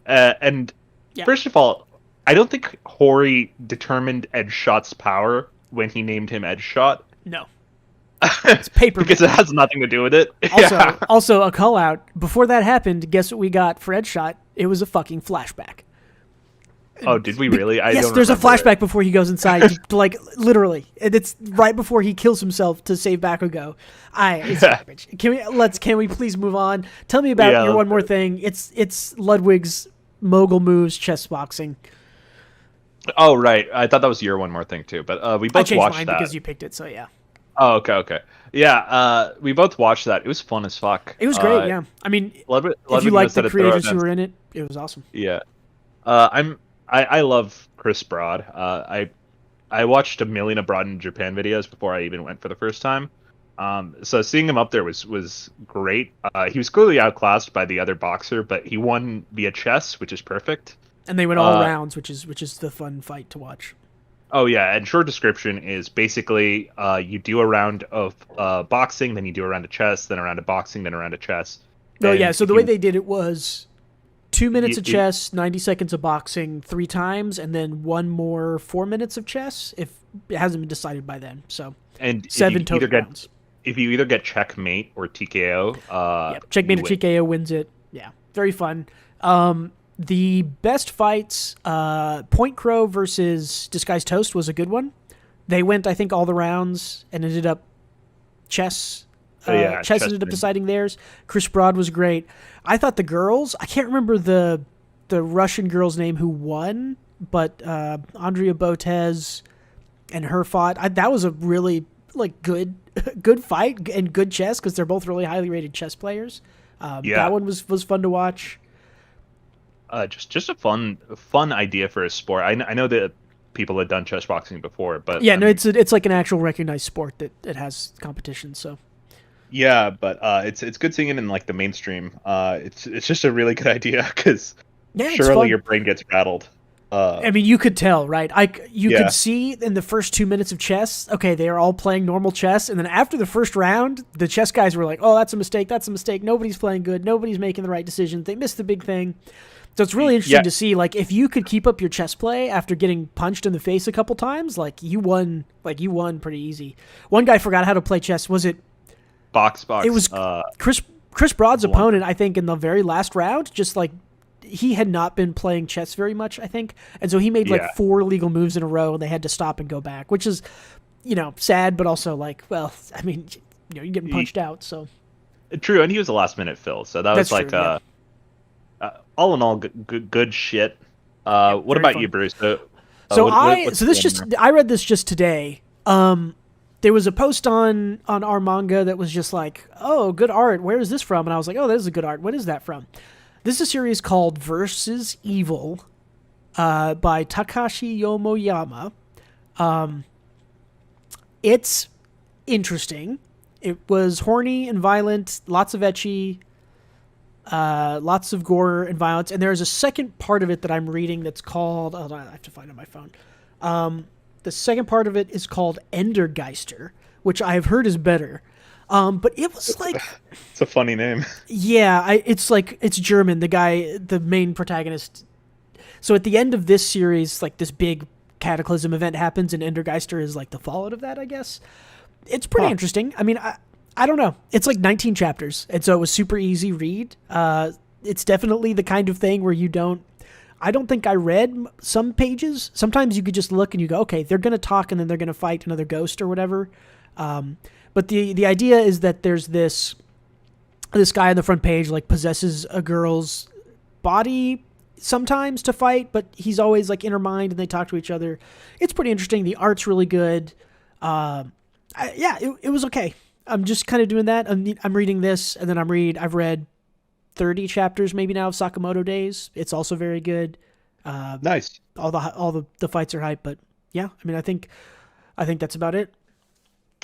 And Yeah. first of all, I don't think Hori determined Edge Shot's power when he named him Edge Shot. No. It's paper because it has nothing to do with it. Also a call out. Before that happened, guess what we got for Edge Shot? It was a fucking flashback. Oh, did we really? Yes, there's a flashback before he goes inside, like literally, and it's right before he kills himself to save Bakugo. It's garbage. Can we please move on? Tell me about your one more thing. It's Ludwig's mogul moves, chess boxing. Oh right, I thought that was your one more thing too. But we both watched mine that because you picked it. So yeah. Oh okay. Yeah, we both watched that. It was fun as fuck. It was great. Yeah, I mean, Ludwig if you like the creators who were in it, it was awesome. Yeah, I love Chris Broad. I watched a million Abroad in Japan videos before I even went for the first time. So seeing him up there was great. He was clearly outclassed by the other boxer, but he won via chess, which is perfect. And they went all rounds, which is the fun fight to watch. Oh yeah, and short description is basically you do a round of boxing, then you do a round of chess, then a round of boxing, then a round of chess. Oh yeah, so the way they did it was 2 minutes of chess, 90 seconds of boxing 3 times, and then one more 4 minutes of chess if it hasn't been decided by then. So and 7 total rounds. If you either get checkmate or TKO, checkmate or TKO wins it. Yeah, very fun. The best fights, Point Crow versus Disguised Toast was a good one. They went, I think, all the rounds and ended up chess. Chess ended up deciding theirs. Chris Broad was great. I thought the girls, I can't remember the Russian girl's name who won, but Andrea Botez and her fought. That was a really good fight and good chess because they're both really highly rated chess players. That one was fun to watch. Just a fun idea for a sport. I know that people had done chess boxing before, but it's like an actual recognized sport that has competition. So yeah, but it's good seeing it in like the mainstream. It's just a really good idea because surely your brain gets rattled. I mean, you could tell, right? You could see in the first 2 minutes of chess, okay, they are all playing normal chess, and then after the first round, the chess guys were like, "Oh, that's a mistake. Nobody's playing good. Nobody's making the right decisions. They missed the big thing." So it's really interesting to see, like, if you could keep up your chess play after getting punched in the face a couple times, you won pretty easy. One guy forgot how to play chess. Was it Box? It was Chris Broad's opponent, I think, in the very last round, just he had not been playing chess very much, I think, and so he made 4 legal moves in a row, and they had to stop and go back, which is, sad, but also I mean, you're getting punched out, so. True, and he was a last minute fill, so that was true, all in all, good shit. What about you, Bruce? I read this just today. There was a post on our manga that was just like, "Oh, good art. Where is this from?" And I was like, "Oh, that is a good art. What is that from?" This is a series called Versus Evil by Takashi Yomoyama. It's interesting. It was horny and violent, lots of ecchi, lots of gore and violence. And there's a second part of it that I'm reading that's called... Hold on, I have to find it on my phone. The second part of it is called Endergeister, which I have heard is better. But it was it's a funny name. Yeah, it's German. The main protagonist. So at the end of this series, this big cataclysm event happens, and Endergeister is the fallout of that, I guess. It's pretty interesting. I mean, I don't know. It's 19 chapters, and so it was super easy read. It's definitely the kind of thing where I don't think I read some pages. Sometimes you could just look and you go, okay, they're going to talk and then they're going to fight another ghost or whatever. But the idea is that there's this guy on the front page possesses a girl's body sometimes to fight, but he's always in her mind and they talk to each other. It's pretty interesting. The art's really good. It was okay. I'm just kind of doing that. I'm reading this, and then I've read 30 chapters maybe now of Sakamoto Days. It's also very good. Nice. All the fights are hype, but yeah, I mean, I think that's about it.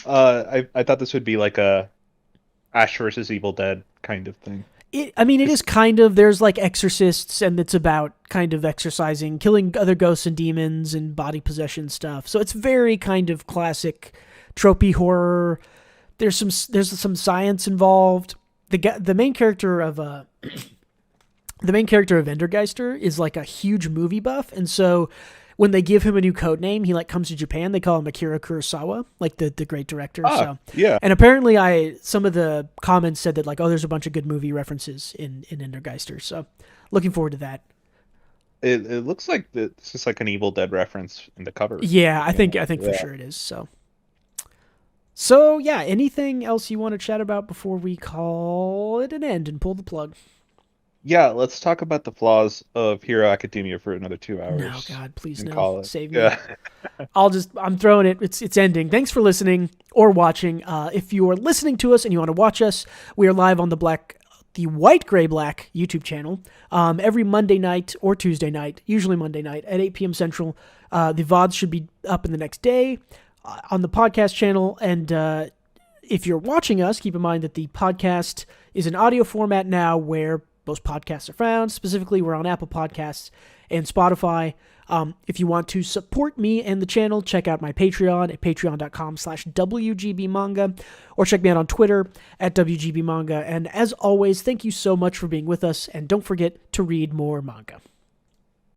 I thought this would be like a Ash versus Evil Dead kind of thing. It is kind of, there's like exorcists, and it's about kind of exorcising, killing other ghosts and demons and body possession stuff. So it's very kind of classic tropey horror. There's some science involved. The main character of Endergeister is like a huge movie buff, and so when they give him a new code name, he like comes to Japan. They call him Akira Kurosawa, like the great director. Yeah. And apparently, some of the comments said that like, oh, there's a bunch of good movie references in Endergeister. So looking forward to that. It looks like it's just like an Evil Dead reference in the cover. Yeah, I think for sure it is. So yeah, anything else you want to chat about before we call it an end and pull the plug? Yeah, let's talk about the flaws of Hero Academia for another 2 hours. No, God, please no. Save me. I'm throwing it. It's ending. Thanks for listening or watching. If you are listening to us and you want to watch us, we are live on the White Gray Black YouTube channel every Monday night or Tuesday night, usually Monday night at 8 p.m. Central. The VODs should be up in the next day on the podcast channel. And if you're watching us, keep in mind that the podcast is an audio format now where most podcasts are found. Specifically, we're on Apple Podcasts and Spotify. If you want to support me and the channel, check out my Patreon at patreon.com/WGBmanga, or check me out on Twitter at WGBmanga. And as always, thank you so much for being with us, and don't forget to read more manga.